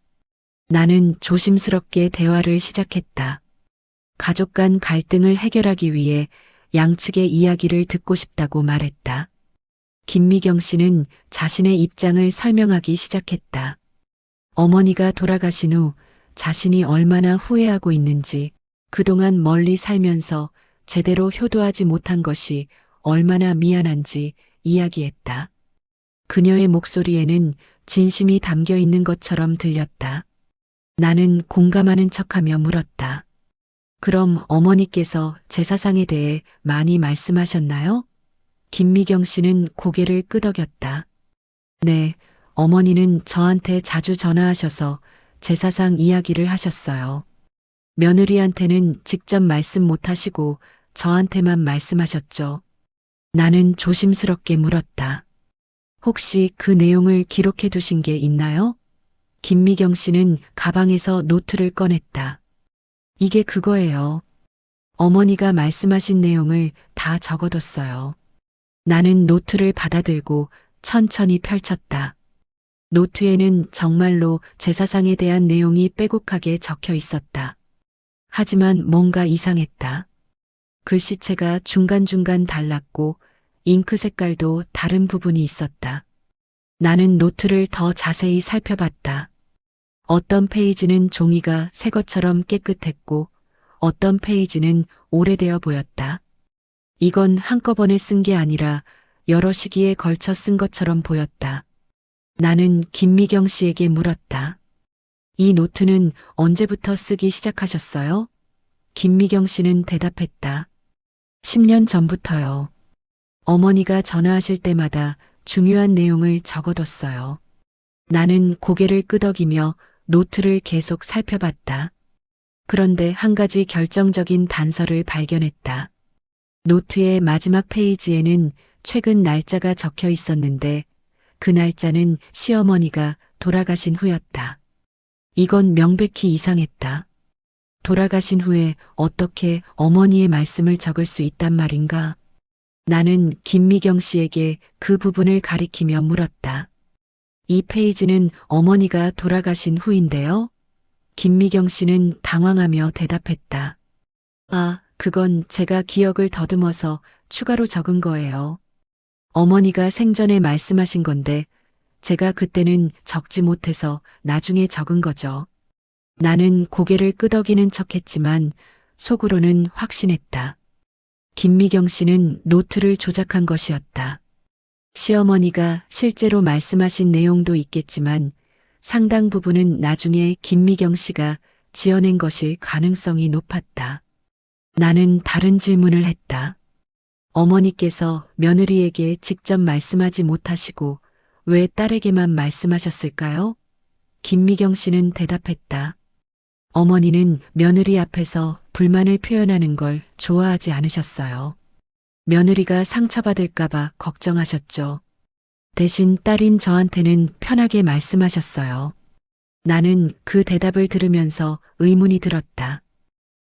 나는 조심스럽게 대화를 시작했다. 가족 간 갈등을 해결하기 위해 양측의 이야기를 듣고 싶다고 말했다. 김미경 씨는 자신의 입장을 설명하기 시작했다. 어머니가 돌아가신 후 자신이 얼마나 후회하고 있는지, 그동안 멀리 살면서 제대로 효도하지 못한 것이 얼마나 미안한지 이야기했다. 그녀의 목소리에는 진심이 담겨 있는 것처럼 들렸다. 나는 공감하는 척하며 물었다. 그럼 어머니께서 제사상에 대해 많이 말씀하셨나요? 김미경 씨는 고개를 끄덕였다. 네, 어머니는 저한테 자주 전화하셔서 제사상 이야기를 하셨어요. 며느리한테는 직접 말씀 못 하시고 저한테만 말씀하셨죠. 나는 조심스럽게 물었다. 혹시 그 내용을 기록해 두신 게 있나요? 김미경 씨는 가방에서 노트를 꺼냈다. 이게 그거예요. 어머니가 말씀하신 내용을 다 적어뒀어요. 나는 노트를 받아들고 천천히 펼쳤다. 노트에는 정말로 제사상에 대한 내용이 빼곡하게 적혀 있었다. 하지만 뭔가 이상했다. 글씨체가 중간중간 달랐고 잉크 색깔도 다른 부분이 있었다. 나는 노트를 더 자세히 살펴봤다. 어떤 페이지는 종이가 새 것처럼 깨끗했고 어떤 페이지는 오래되어 보였다. 이건 한꺼번에 쓴 게 아니라 여러 시기에 걸쳐 쓴 것처럼 보였다. 나는 김미경 씨에게 물었다. 이 노트는 언제부터 쓰기 시작하셨어요? 김미경 씨는 대답했다. 10년 전부터요. 어머니가 전화하실 때마다 중요한 내용을 적어뒀어요. 나는 고개를 끄덕이며 노트를 계속 살펴봤다. 그런데 한 가지 결정적인 단서를 발견했다. 노트의 마지막 페이지에는 최근 날짜가 적혀 있었는데 그 날짜는 시어머니가 돌아가신 후였다. 이건 명백히 이상했다. 돌아가신 후에 어떻게 어머니의 말씀을 적을 수 있단 말인가? 나는 김미경 씨에게 그 부분을 가리키며 물었다. 이 페이지는 어머니가 돌아가신 후인데요. 김미경 씨는 당황하며 대답했다. 아, 그건 제가 기억을 더듬어서 추가로 적은 거예요. 어머니가 생전에 말씀하신 건데 제가 그때는 적지 못해서 나중에 적은 거죠. 나는 고개를 끄덕이는 척했지만 속으로는 확신했다. 김미경 씨는 노트를 조작한 것이었다. 시어머니가 실제로 말씀하신 내용도 있겠지만 상당 부분은 나중에 김미경 씨가 지어낸 것일 가능성이 높았다. 나는 다른 질문을 했다. 어머니께서 며느리에게 직접 말씀하지 못하시고 왜 딸에게만 말씀하셨을까요? 김미경 씨는 대답했다. 어머니는 며느리 앞에서 불만을 표현하는 걸 좋아하지 않으셨어요. 며느리가 상처받을까봐 걱정하셨죠. 대신 딸인 저한테는 편하게 말씀하셨어요. 나는 그 대답을 들으면서 의문이 들었다.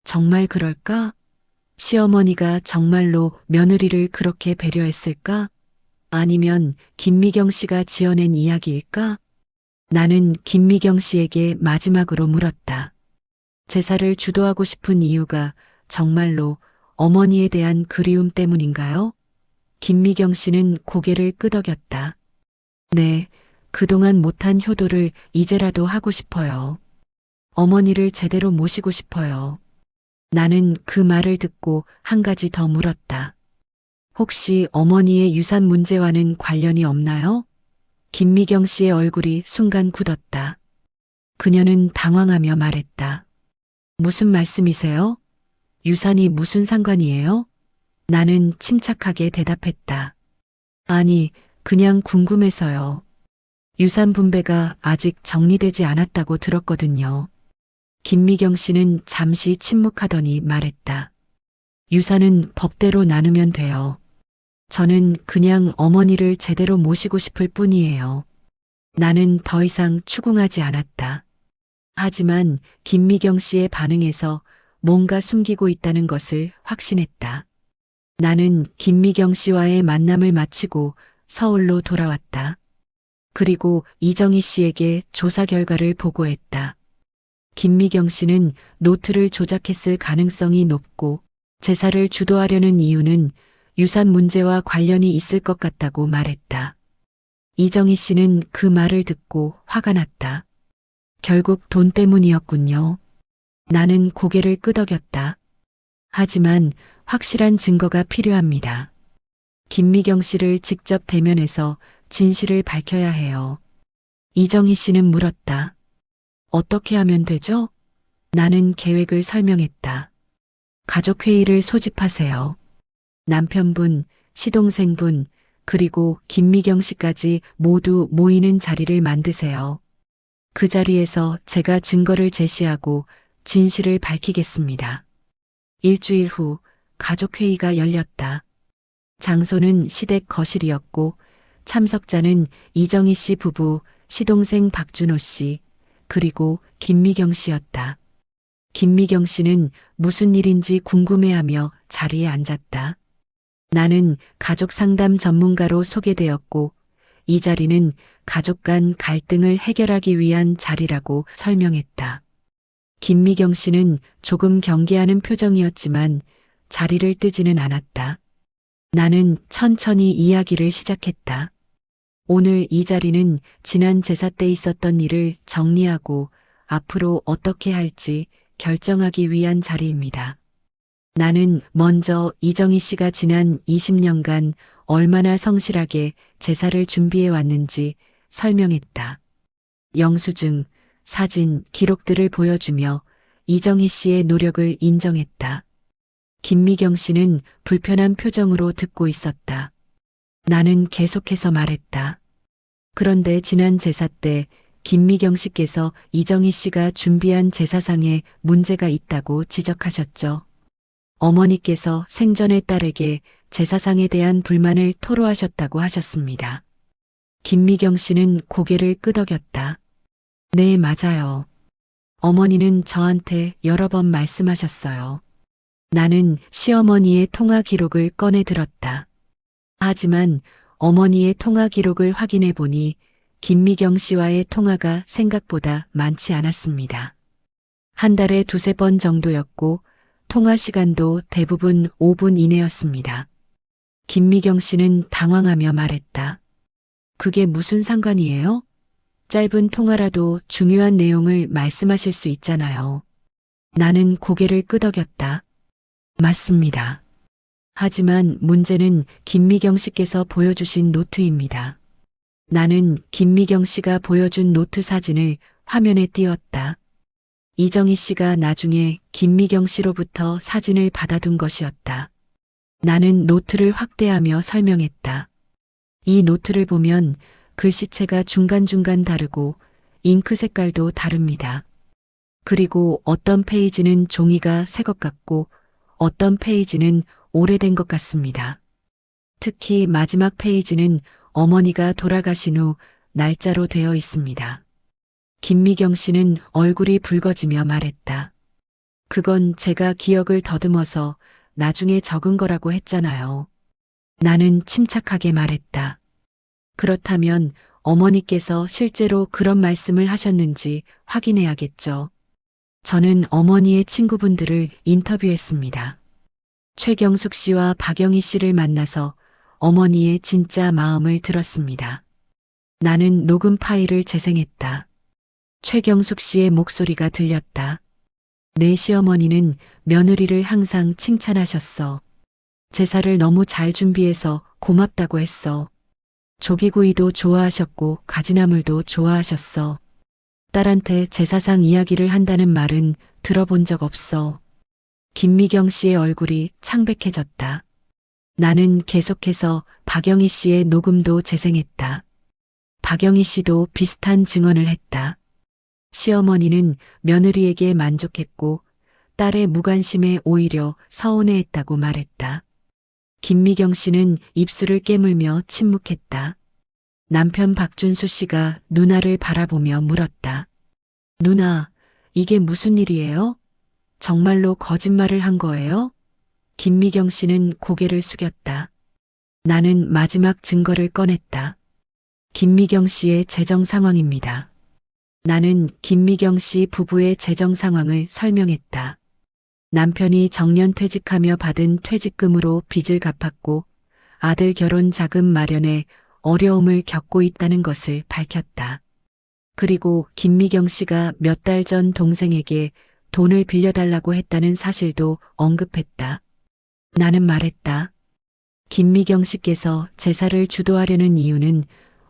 정말 그럴까? 시어머니가 정말로 며느리를 그렇게 배려했을까? 아니면 김미경 씨가 지어낸 이야기일까? 나는 김미경 씨에게 마지막으로 물었다. 제사를 주도하고 싶은 이유가 정말로 어머니에 대한 그리움 때문인가요? 김미경 씨는 고개를 끄덕였다. 네, 그동안 못한 효도를 이제라도 하고 싶어요. 어머니를 제대로 모시고 싶어요. 나는 그 말을 듣고 한 가지 더 물었다. 혹시 어머니의 유산 문제와는 관련이 없나요? 김미경 씨의 얼굴이 순간 굳었다. 그녀는 당황하며 말했다. 무슨 말씀이세요? 유산이 무슨 상관이에요? 나는 침착하게 대답했다. 아니, 그냥 궁금해서요. 유산 분배가 아직 정리되지 않았다고 들었거든요. 김미경 씨는 잠시 침묵하더니 말했다. 유산은 법대로 나누면 돼요. 저는 그냥 어머니를 제대로 모시고 싶을 뿐이에요. 나는 더 이상 추궁하지 않았다. 하지만 김미경 씨의 반응에서 뭔가 숨기고 있다는 것을 확신했다. 나는 김미경 씨와의 만남을 마치고 서울로 돌아왔다. 그리고 이정희 씨에게 조사 결과를 보고했다. 김미경 씨는 노트를 조작했을 가능성이 높고 제사를 주도하려는 이유는 유산 문제와 관련이 있을 것 같다고 말했다. 이정희 씨는 그 말을 듣고 화가 났다. 결국 돈 때문이었군요. 나는 고개를 끄덕였다. 하지만 확실한 증거가 필요합니다. 김미경 씨를 직접 대면해서 진실을 밝혀야 해요. 이정희 씨는 물었다. 어떻게 하면 되죠? 나는 계획을 설명했다. 가족회의를 소집하세요. 남편분, 시동생분, 그리고 김미경 씨까지 모두 모이는 자리를 만드세요. 그 자리에서 제가 증거를 제시하고 진실을 밝히겠습니다. 일주일 후 가족회의가 열렸다. 장소는 시댁 거실이었고 참석자는 이정희 씨 부부, 시동생 박준호 씨, 그리고 김미경 씨였다. 김미경 씨는 무슨 일인지 궁금해하며 자리에 앉았다. 나는 가족 상담 전문가로 소개되었고 이 자리는 가족 간 갈등을 해결하기 위한 자리라고 설명했다. 김미경 씨는 조금 경계하는 표정이었지만 자리를 뜨지는 않았다. 나는 천천히 이야기를 시작했다. 오늘 이 자리는 지난 제사 때 있었던 일을 정리하고 앞으로 어떻게 할지 결정하기 위한 자리입니다. 나는 먼저 이정희 씨가 지난 20년간 얼마나 성실하게 제사를 준비해 왔는지 설명했다. 영수증, 사진, 기록들을 보여주며 이정희 씨의 노력을 인정했다. 김미경 씨는 불편한 표정으로 듣고 있었다. 나는 계속해서 말했다. 그런데 지난 제사 때 김미경 씨께서 이정희 씨가 준비한 제사상에 문제가 있다고 지적하셨죠. 어머니께서 생전에 딸에게 제사상에 대한 불만을 토로하셨다고 하셨습니다. 김미경 씨는 고개를 끄덕였다. 네, 맞아요. 어머니는 저한테 여러 번 말씀하셨어요. 나는 시어머니의 통화 기록을 꺼내 들었다. 하지만 어머니의 통화 기록을 확인해 보니 김미경 씨와의 통화가 생각보다 많지 않았습니다. 한 달에 두세 번 정도였고 통화 시간도 대부분 5분 이내였습니다. 김미경 씨는 당황하며 말했다. 그게 무슨 상관이에요? 짧은 통화라도 중요한 내용을 말씀하실 수 있잖아요. 나는 고개를 끄덕였다. 맞습니다. 하지만 문제는 김미경 씨께서 보여주신 노트입니다. 나는 김미경 씨가 보여준 노트 사진을 화면에 띄웠다. 이정희 씨가 나중에 김미경 씨로부터 사진을 받아둔 것이었다. 나는 노트를 확대하며 설명했다. 이 노트를 보면 글씨체가 중간중간 다르고 잉크 색깔도 다릅니다. 그리고 어떤 페이지는 종이가 새 것 같고 어떤 페이지는 오래된 것 같습니다. 특히 마지막 페이지는 어머니가 돌아가신 후 날짜로 되어 있습니다. 김미경 씨는 얼굴이 붉어지며 말했다. 그건 제가 기억을 더듬어서 나중에 적은 거라고 했잖아요. 나는 침착하게 말했다. 그렇다면 어머니께서 실제로 그런 말씀을 하셨는지 확인해야겠죠. 저는 어머니의 친구분들을 인터뷰했습니다. 최경숙 씨와 박영희 씨를 만나서 어머니의 진짜 마음을 들었습니다. 나는 녹음 파일을 재생했다. 최경숙 씨의 목소리가 들렸다. 내 시어머니는 며느리를 항상 칭찬하셨어. 제사를 너무 잘 준비해서 고맙다고 했어. 조기구이도 좋아하셨고 가지나물도 좋아하셨어. 딸한테 제사상 이야기를 한다는 말은 들어본 적 없어. 김미경 씨의 얼굴이 창백해졌다. 나는 계속해서 박영희 씨의 녹음도 재생했다. 박영희 씨도 비슷한 증언을 했다. 시어머니는 며느리에게 만족했고 딸의 무관심에 오히려 서운해했다고 말했다. 김미경 씨는 입술을 깨물며 침묵했다. 남편 박준수 씨가 누나를 바라보며 물었다. 누나, 이게 무슨 일이에요? 정말로 거짓말을 한 거예요? 김미경 씨는 고개를 숙였다. 나는 마지막 증거를 꺼냈다. 김미경 씨의 재정 상황입니다. 나는 김미경 씨 부부의 재정 상황을 설명했다. 남편이 정년퇴직하며 받은 퇴직금으로 빚을 갚았고 아들 결혼 자금 마련에 어려움을 겪고 있다는 것을 밝혔다. 그리고 김미경 씨가 몇 달 전 동생에게 돈을 빌려달라고 했다는 사실도 언급했다. 나는 말했다. 김미경 씨께서 제사를 주도하려는 이유는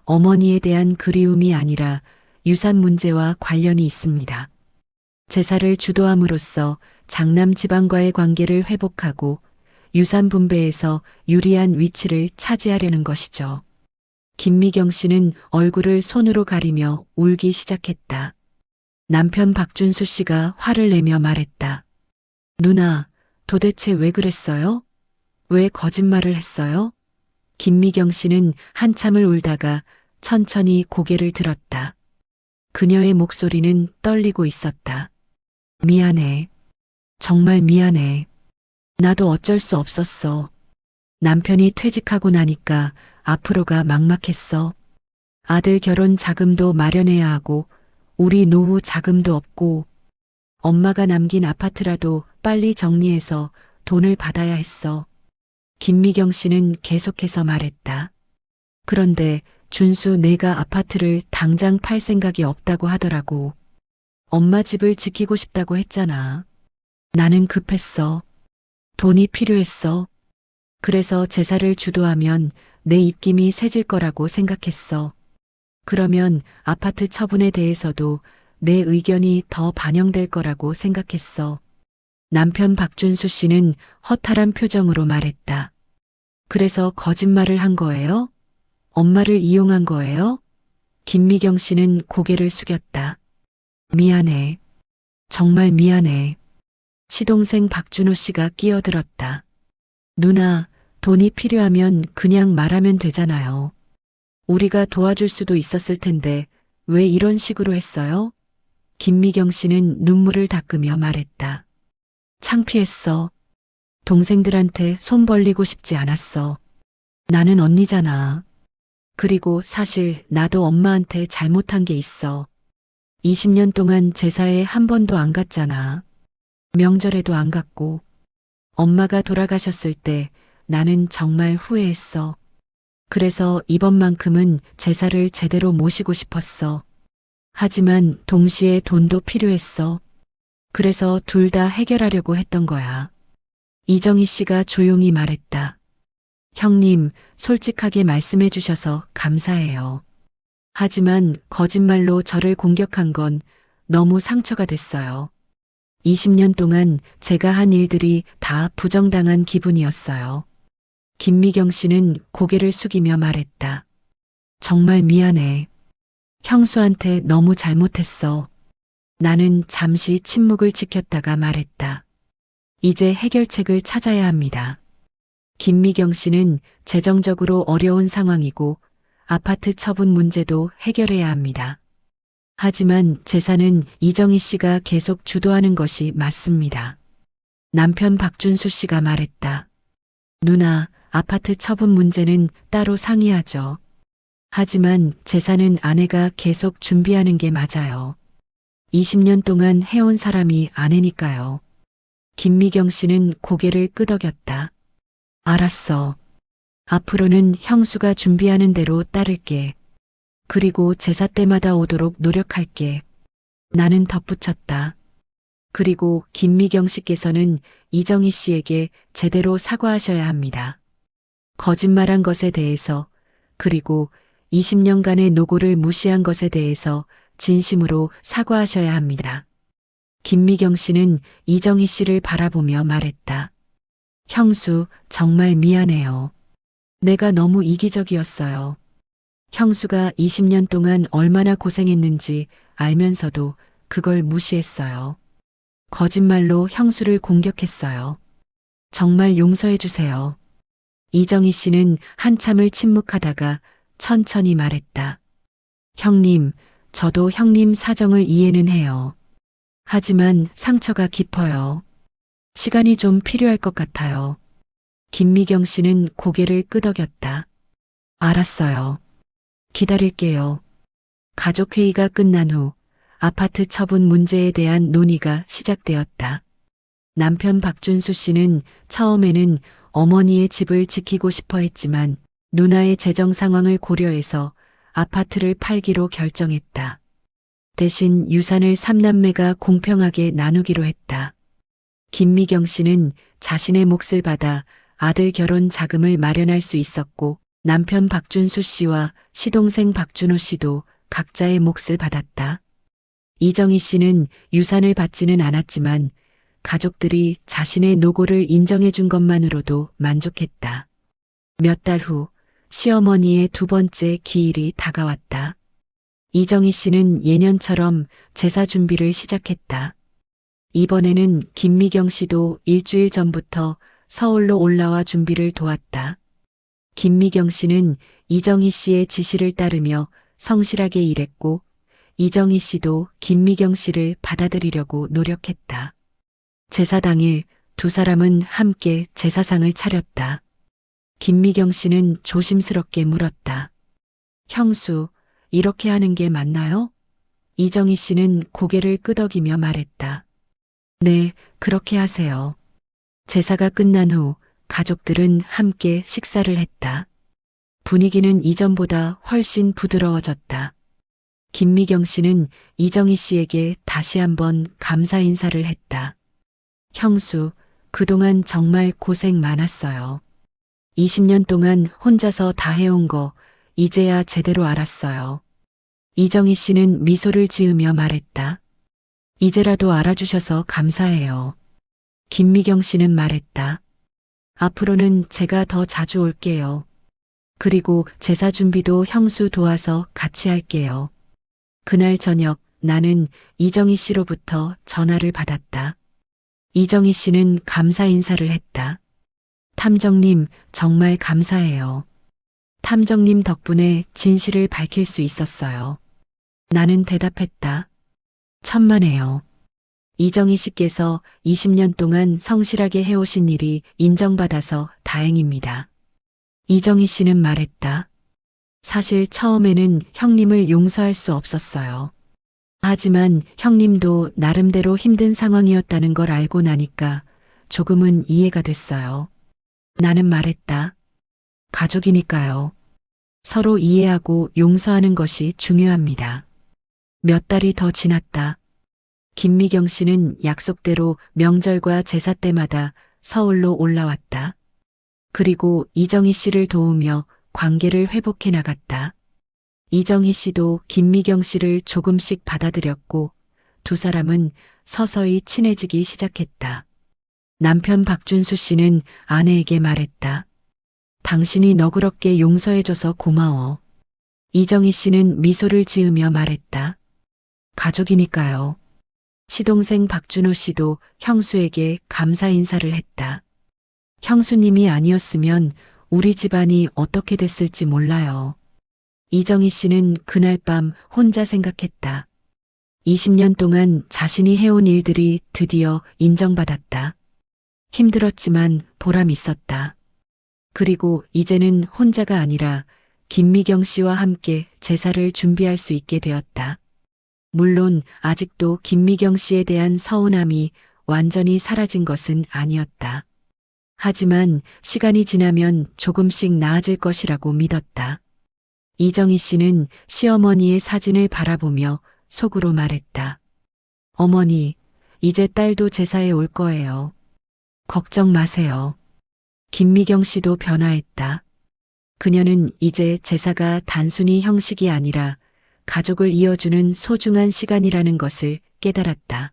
어머니에 대한 그리움이 아니라 유산 문제와 관련이 있습니다. 제사를 주도함으로써 장남 집안과의 관계를 회복하고 유산 분배에서 유리한 위치를 차지하려는 것이죠. 김미경 씨는 얼굴을 손으로 가리며 울기 시작했다. 남편 박준수 씨가 화를 내며 말했다. 누나, 도대체 왜 그랬어요? 왜 거짓말을 했어요? 김미경 씨는 한참을 울다가 천천히 고개를 들었다. 그녀의 목소리는 떨리고 있었다. 미안해. 정말 미안해. 나도 어쩔 수 없었어. 남편이 퇴직하고 나니까 앞으로가 막막했어. 아들 결혼 자금도 마련해야 하고 우리 노후 자금도 없고 엄마가 남긴 아파트라도 빨리 정리해서 돈을 받아야 했어. 김미경 씨는 계속해서 말했다. 그런데 준수 내가 아파트를 당장 팔 생각이 없다고 하더라고. 엄마 집을 지키고 싶다고 했잖아. 나는 급했어. 돈이 필요했어. 그래서 제사를 주도하면 내 입김이 세질 거라고 생각했어. 그러면 아파트 처분에 대해서도 내 의견이 더 반영될 거라고 생각했어. 남편 박준수 씨는 허탈한 표정으로 말했다. 그래서 거짓말을 한 거예요? 엄마를 이용한 거예요? 김미경 씨는 고개를 숙였다. 미안해. 정말 미안해. 시동생 박준호 씨가 끼어들었다. 누나, 돈이 필요하면 그냥 말하면 되잖아요. 우리가 도와줄 수도 있었을 텐데 왜 이런 식으로 했어요? 김미경 씨는 눈물을 닦으며 말했다. 창피했어. 동생들한테 손 벌리고 싶지 않았어. 나는 언니잖아. 그리고 사실 나도 엄마한테 잘못한 게 있어. 20년 동안 제사에 한 번도 안 갔잖아. 명절에도 안 갔고. 엄마가 돌아가셨을 때 나는 정말 후회했어. 그래서 이번만큼은 제사를 제대로 모시고 싶었어. 하지만 동시에 돈도 필요했어. 그래서 둘 다 해결하려고 했던 거야. 이정희 씨가 조용히 말했다. 형님, 솔직하게 말씀해 주셔서 감사해요. 하지만 거짓말로 저를 공격한 건 너무 상처가 됐어요. 20년 동안 제가 한 일들이 다 부정당한 기분이었어요. 김미경 씨는 고개를 숙이며 말했다. 정말 미안해. 형수한테 너무 잘못했어. 나는 잠시 침묵을 지켰다가 말했다. 이제 해결책을 찾아야 합니다. 김미경 씨는 재정적으로 어려운 상황이고 아파트 처분 문제도 해결해야 합니다. 하지만 제사는 이정희 씨가 계속 주도하는 것이 맞습니다. 남편 박준수 씨가 말했다. 누나, 아파트 처분 문제는 따로 상의하죠. 하지만 제사는 아내가 계속 준비하는 게 맞아요. 20년 동안 해온 사람이 아내니까요. 김미경 씨는 고개를 끄덕였다. 알았어. 앞으로는 형수가 준비하는 대로 따를게. 그리고 제사 때마다 오도록 노력할게. 나는 덧붙였다. 그리고 김미경 씨께서는 이정희 씨에게 제대로 사과하셔야 합니다. 거짓말한 것에 대해서, 그리고 20년간의 노고를 무시한 것에 대해서 진심으로 사과하셔야 합니다. 김미경 씨는 이정희 씨를 바라보며 말했다. 형수, 정말 미안해요. 내가 너무 이기적이었어요. 형수가 20년 동안 얼마나 고생했는지 알면서도 그걸 무시했어요. 거짓말로 형수를 공격했어요. 정말 용서해 주세요. 이정희 씨는 한참을 침묵하다가 천천히 말했다. 형님, 저도 형님 사정을 이해는 해요. 하지만 상처가 깊어요. 시간이 좀 필요할 것 같아요. 김미경 씨는 고개를 끄덕였다. 알았어요. 기다릴게요. 가족회의가 끝난 후 아파트 처분 문제에 대한 논의가 시작되었다. 남편 박준수 씨는 처음에는 어머니의 집을 지키고 싶어 했지만 누나의 재정 상황을 고려해서 아파트를 팔기로 결정했다. 대신 유산을 삼남매가 공평하게 나누기로 했다. 김미경 씨는 자신의 몫을 받아 아들 결혼 자금을 마련할 수 있었고 남편 박준수 씨와 시동생 박준호 씨도 각자의 몫을 받았다. 이정희 씨는 유산을 받지는 않았지만 가족들이 자신의 노고를 인정해 준 것만으로도 만족했다. 몇 달 후 시어머니의 두 번째 기일이 다가왔다. 이정희 씨는 예년처럼 제사 준비를 시작했다. 이번에는 김미경 씨도 일주일 전부터 서울로 올라와 준비를 도왔다. 김미경 씨는 이정희 씨의 지시를 따르며 성실하게 일했고 이정희 씨도 김미경 씨를 받아들이려고 노력했다. 제사 당일 두 사람은 함께 제사상을 차렸다. 김미경 씨는 조심스럽게 물었다. 형수, 이렇게 하는 게 맞나요? 이정희 씨는 고개를 끄덕이며 말했다. 네, 그렇게 하세요. 제사가 끝난 후 가족들은 함께 식사를 했다. 분위기는 이전보다 훨씬 부드러워졌다. 김미경 씨는 이정희 씨에게 다시 한번 감사 인사를 했다. 형수, 그동안 정말 고생 많았어요. 20년 동안 혼자서 다 해온 거 이제야 제대로 알았어요. 이정희 씨는 미소를 지으며 말했다. 이제라도 알아주셔서 감사해요. 김미경 씨는 말했다. 앞으로는 제가 더 자주 올게요. 그리고 제사 준비도 형수 도와서 같이 할게요. 그날 저녁 나는 이정희 씨로부터 전화를 받았다. 이정희 씨는 감사 인사를 했다. 탐정님, 정말 감사해요. 탐정님 덕분에 진실을 밝힐 수 있었어요. 나는 대답했다. 천만에요. 이정희 씨께서 20년 동안 성실하게 해오신 일이 인정받아서 다행입니다. 이정희 씨는 말했다. 사실 처음에는 형님을 용서할 수 없었어요. 하지만 형님도 나름대로 힘든 상황이었다는 걸 알고 나니까 조금은 이해가 됐어요. 나는 말했다. 가족이니까요. 서로 이해하고 용서하는 것이 중요합니다. 몇 달이 더 지났다. 김미경 씨는 약속대로 명절과 제사 때마다 서울로 올라왔다. 그리고 이정희 씨를 도우며 관계를 회복해 나갔다. 이정희 씨도 김미경 씨를 조금씩 받아들였고 두 사람은 서서히 친해지기 시작했다. 남편 박준수 씨는 아내에게 말했다. 당신이 너그럽게 용서해줘서 고마워. 이정희 씨는 미소를 지으며 말했다. 가족이니까요. 시동생 박준호 씨도 형수에게 감사 인사를 했다. 형수님이 아니었으면 우리 집안이 어떻게 됐을지 몰라요. 이정희 씨는 그날 밤 혼자 생각했다. 20년 동안 자신이 해온 일들이 드디어 인정받았다. 힘들었지만 보람 있었다. 그리고 이제는 혼자가 아니라 김미경 씨와 함께 제사를 준비할 수 있게 되었다. 물론 아직도 김미경 씨에 대한 서운함이 완전히 사라진 것은 아니었다. 하지만 시간이 지나면 조금씩 나아질 것이라고 믿었다. 이정희 씨는 시어머니의 사진을 바라보며 속으로 말했다. 어머니, 이제 딸도 제사에 올 거예요. 걱정 마세요. 김미경 씨도 변화했다. 그녀는 이제 제사가 단순히 형식이 아니라 가족을 이어주는 소중한 시간이라는 것을 깨달았다.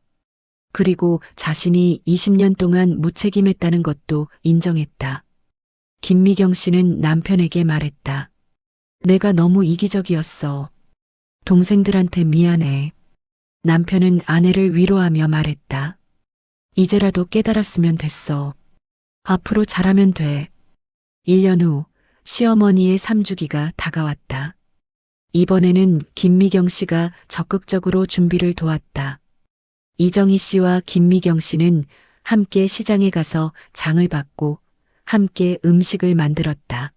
그리고 자신이 20년 동안 무책임했다는 것도 인정했다. 김미경 씨는 남편에게 말했다. 내가 너무 이기적이었어. 동생들한테 미안해. 남편은 아내를 위로하며 말했다. 이제라도 깨달았으면 됐어. 앞으로 잘하면 돼. 1년 후 시어머니의 3주기가 다가왔다. 이번에는 김미경 씨가 적극적으로 준비를 도왔다. 이정희 씨와 김미경 씨는 함께 시장에 가서 장을 받고 함께 음식을 만들었다.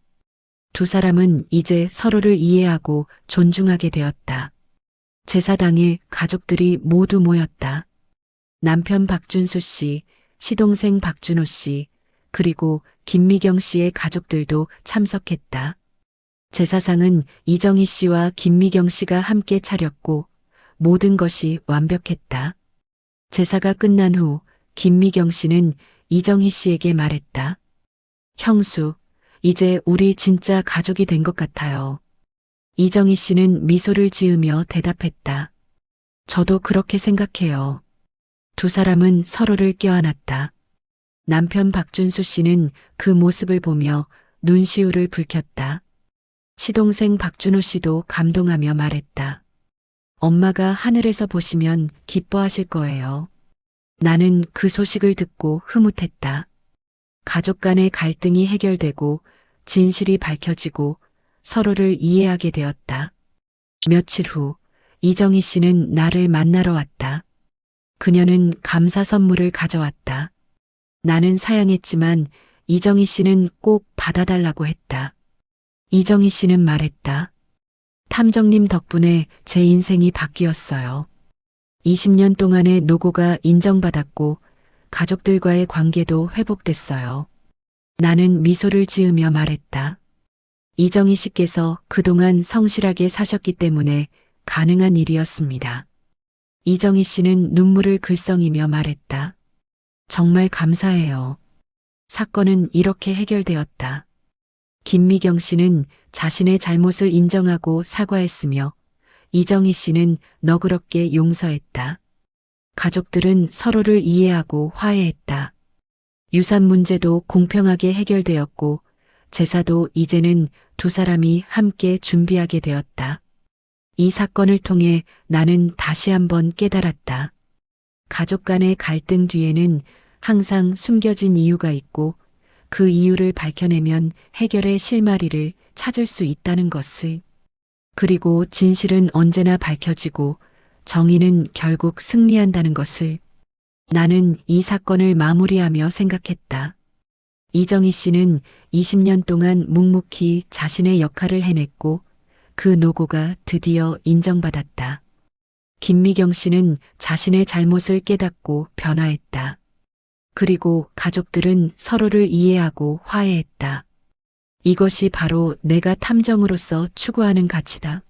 두 사람은 이제 서로를 이해하고 존중하게 되었다. 제사 당일 가족들이 모두 모였다. 남편 박준수 씨, 시동생 박준호 씨, 그리고 김미경 씨의 가족들도 참석했다. 제사상은 이정희 씨와 김미경 씨가 함께 차렸고 모든 것이 완벽했다. 제사가 끝난 후 김미경 씨는 이정희 씨에게 말했다. 형수, 이제 우리 진짜 가족이 된 것 같아요. 이정희 씨는 미소를 지으며 대답했다. 저도 그렇게 생각해요. 두 사람은 서로를 껴안았다. 남편 박준수 씨는 그 모습을 보며 눈시울을 붉혔다. 시동생 박준호 씨도 감동하며 말했다. 엄마가 하늘에서 보시면 기뻐하실 거예요. 나는 그 소식을 듣고 흐뭇했다. 가족 간의 갈등이 해결되고 진실이 밝혀지고 서로를 이해하게 되었다. 며칠 후 이정희 씨는 나를 만나러 왔다. 그녀는 감사 선물을 가져왔다. 나는 사양했지만 이정희 씨는 꼭 받아달라고 했다. 이정희 씨는 말했다. 탐정님 덕분에 제 인생이 바뀌었어요. 20년 동안의 노고가 인정받았고 가족들과의 관계도 회복됐어요. 나는 미소를 지으며 말했다. 이정희 씨께서 그동안 성실하게 사셨기 때문에 가능한 일이었습니다. 이정희 씨는 눈물을 글썽이며 말했다. 정말 감사해요. 사건은 이렇게 해결되었다. 김미경 씨는 자신의 잘못을 인정하고 사과했으며 이정희 씨는 너그럽게 용서했다. 가족들은 서로를 이해하고 화해했다. 유산 문제도 공평하게 해결되었고 제사도 이제는 두 사람이 함께 준비하게 되었다. 이 사건을 통해 나는 다시 한번 깨달았다. 가족 간의 갈등 뒤에는 항상 숨겨진 이유가 있고 그 이유를 밝혀내면 해결의 실마리를 찾을 수 있다는 것을. 그리고 진실은 언제나 밝혀지고 정의는 결국 승리한다는 것을. 나는 이 사건을 마무리하며 생각했다. 이정희 씨는 20년 동안 묵묵히 자신의 역할을 해냈고 그 노고가 드디어 인정받았다. 김미경 씨는 자신의 잘못을 깨닫고 변화했다. 그리고 가족들은 서로를 이해하고 화해했다. 이것이 바로 내가 탐정으로서 추구하는 가치다.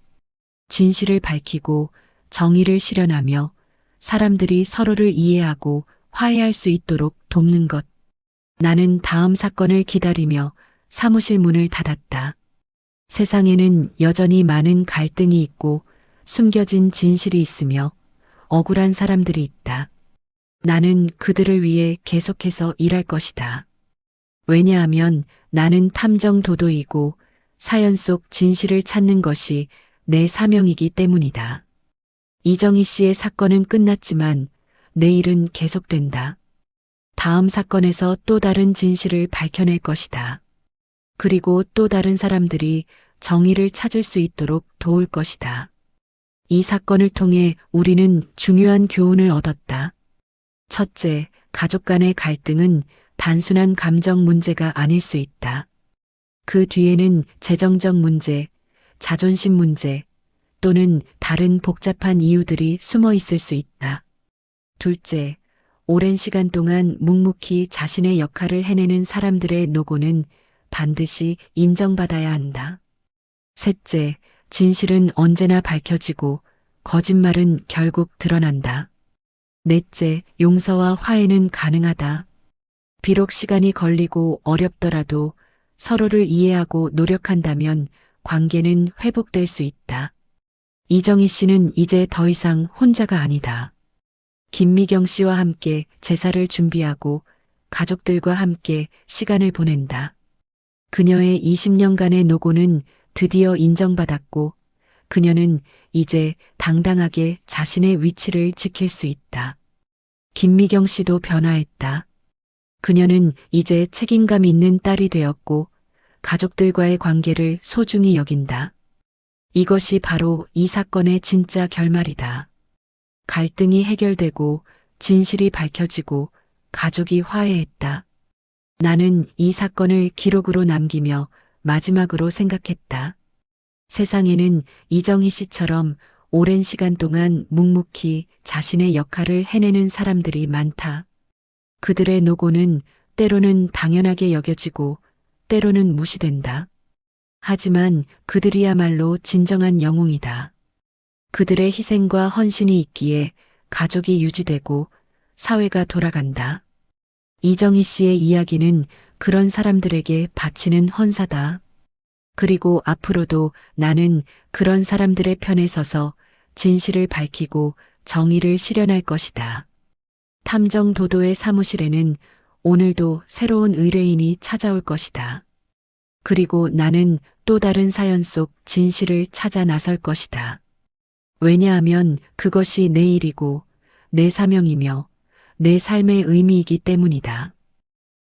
진실을 밝히고 정의를 실현하며 사람들이 서로를 이해하고 화해할 수 있도록 돕는 것. 나는 다음 사건을 기다리며 사무실 문을 닫았다. 세상에는 여전히 많은 갈등이 있고 숨겨진 진실이 있으며 억울한 사람들이 있다. 나는 그들을 위해 계속해서 일할 것이다. 왜냐하면 나는 탐정 도도이고 사연 속 진실을 찾는 것이 내 사명이기 때문이다. 이정희 씨의 사건은 끝났지만 내일은 계속된다. 다음 사건에서 또 다른 진실을 밝혀낼 것이다. 그리고 또 다른 사람들이 정의를 찾을 수 있도록 도울 것이다. 이 사건을 통해 우리는 중요한 교훈을 얻었다. 첫째, 가족 간의 갈등은 단순한 감정 문제가 아닐 수 있다. 그 뒤에는 재정적 문제, 자존심 문제, 또는 다른 복잡한 이유들이 숨어 있을 수 있다. 둘째, 오랜 시간 동안 묵묵히 자신의 역할을 해내는 사람들의 노고는 반드시 인정받아야 한다. 셋째, 진실은 언제나 밝혀지고 거짓말은 결국 드러난다. 넷째, 용서와 화해는 가능하다. 비록 시간이 걸리고 어렵더라도 서로를 이해하고 노력한다면 관계는 회복될 수 있다. 이정희 씨는 이제 더 이상 혼자가 아니다. 김미경 씨와 함께 제사를 준비하고 가족들과 함께 시간을 보낸다. 그녀의 20년간의 노고는 드디어 인정받았고 그녀는 이제 당당하게 자신의 위치를 지킬 수 있다. 김미경 씨도 변화했다. 그녀는 이제 책임감 있는 딸이 되었고 가족들과의 관계를 소중히 여긴다. 이것이 바로 이 사건의 진짜 결말이다. 갈등이 해결되고 진실이 밝혀지고 가족이 화해했다. 나는 이 사건을 기록으로 남기며 마지막으로 생각했다. 세상에는 이정희 씨처럼 오랜 시간 동안 묵묵히 자신의 역할을 해내는 사람들이 많다. 그들의 노고는 때로는 당연하게 여겨지고 때로는 무시된다. 하지만 그들이야말로 진정한 영웅이다. 그들의 희생과 헌신이 있기에 가족이 유지되고 사회가 돌아간다. 이정희 씨의 이야기는 그런 사람들에게 바치는 헌사다. 그리고 앞으로도 나는 그런 사람들의 편에 서서 진실을 밝히고 정의를 실현할 것이다. 탐정 도도의 사무실에는 오늘도 새로운 의뢰인이 찾아올 것이다. 그리고 나는 또 다른 사연 속 진실을 찾아 나설 것이다. 왜냐하면 그것이 내 일이고 내 사명이며 내 삶의 의미이기 때문이다.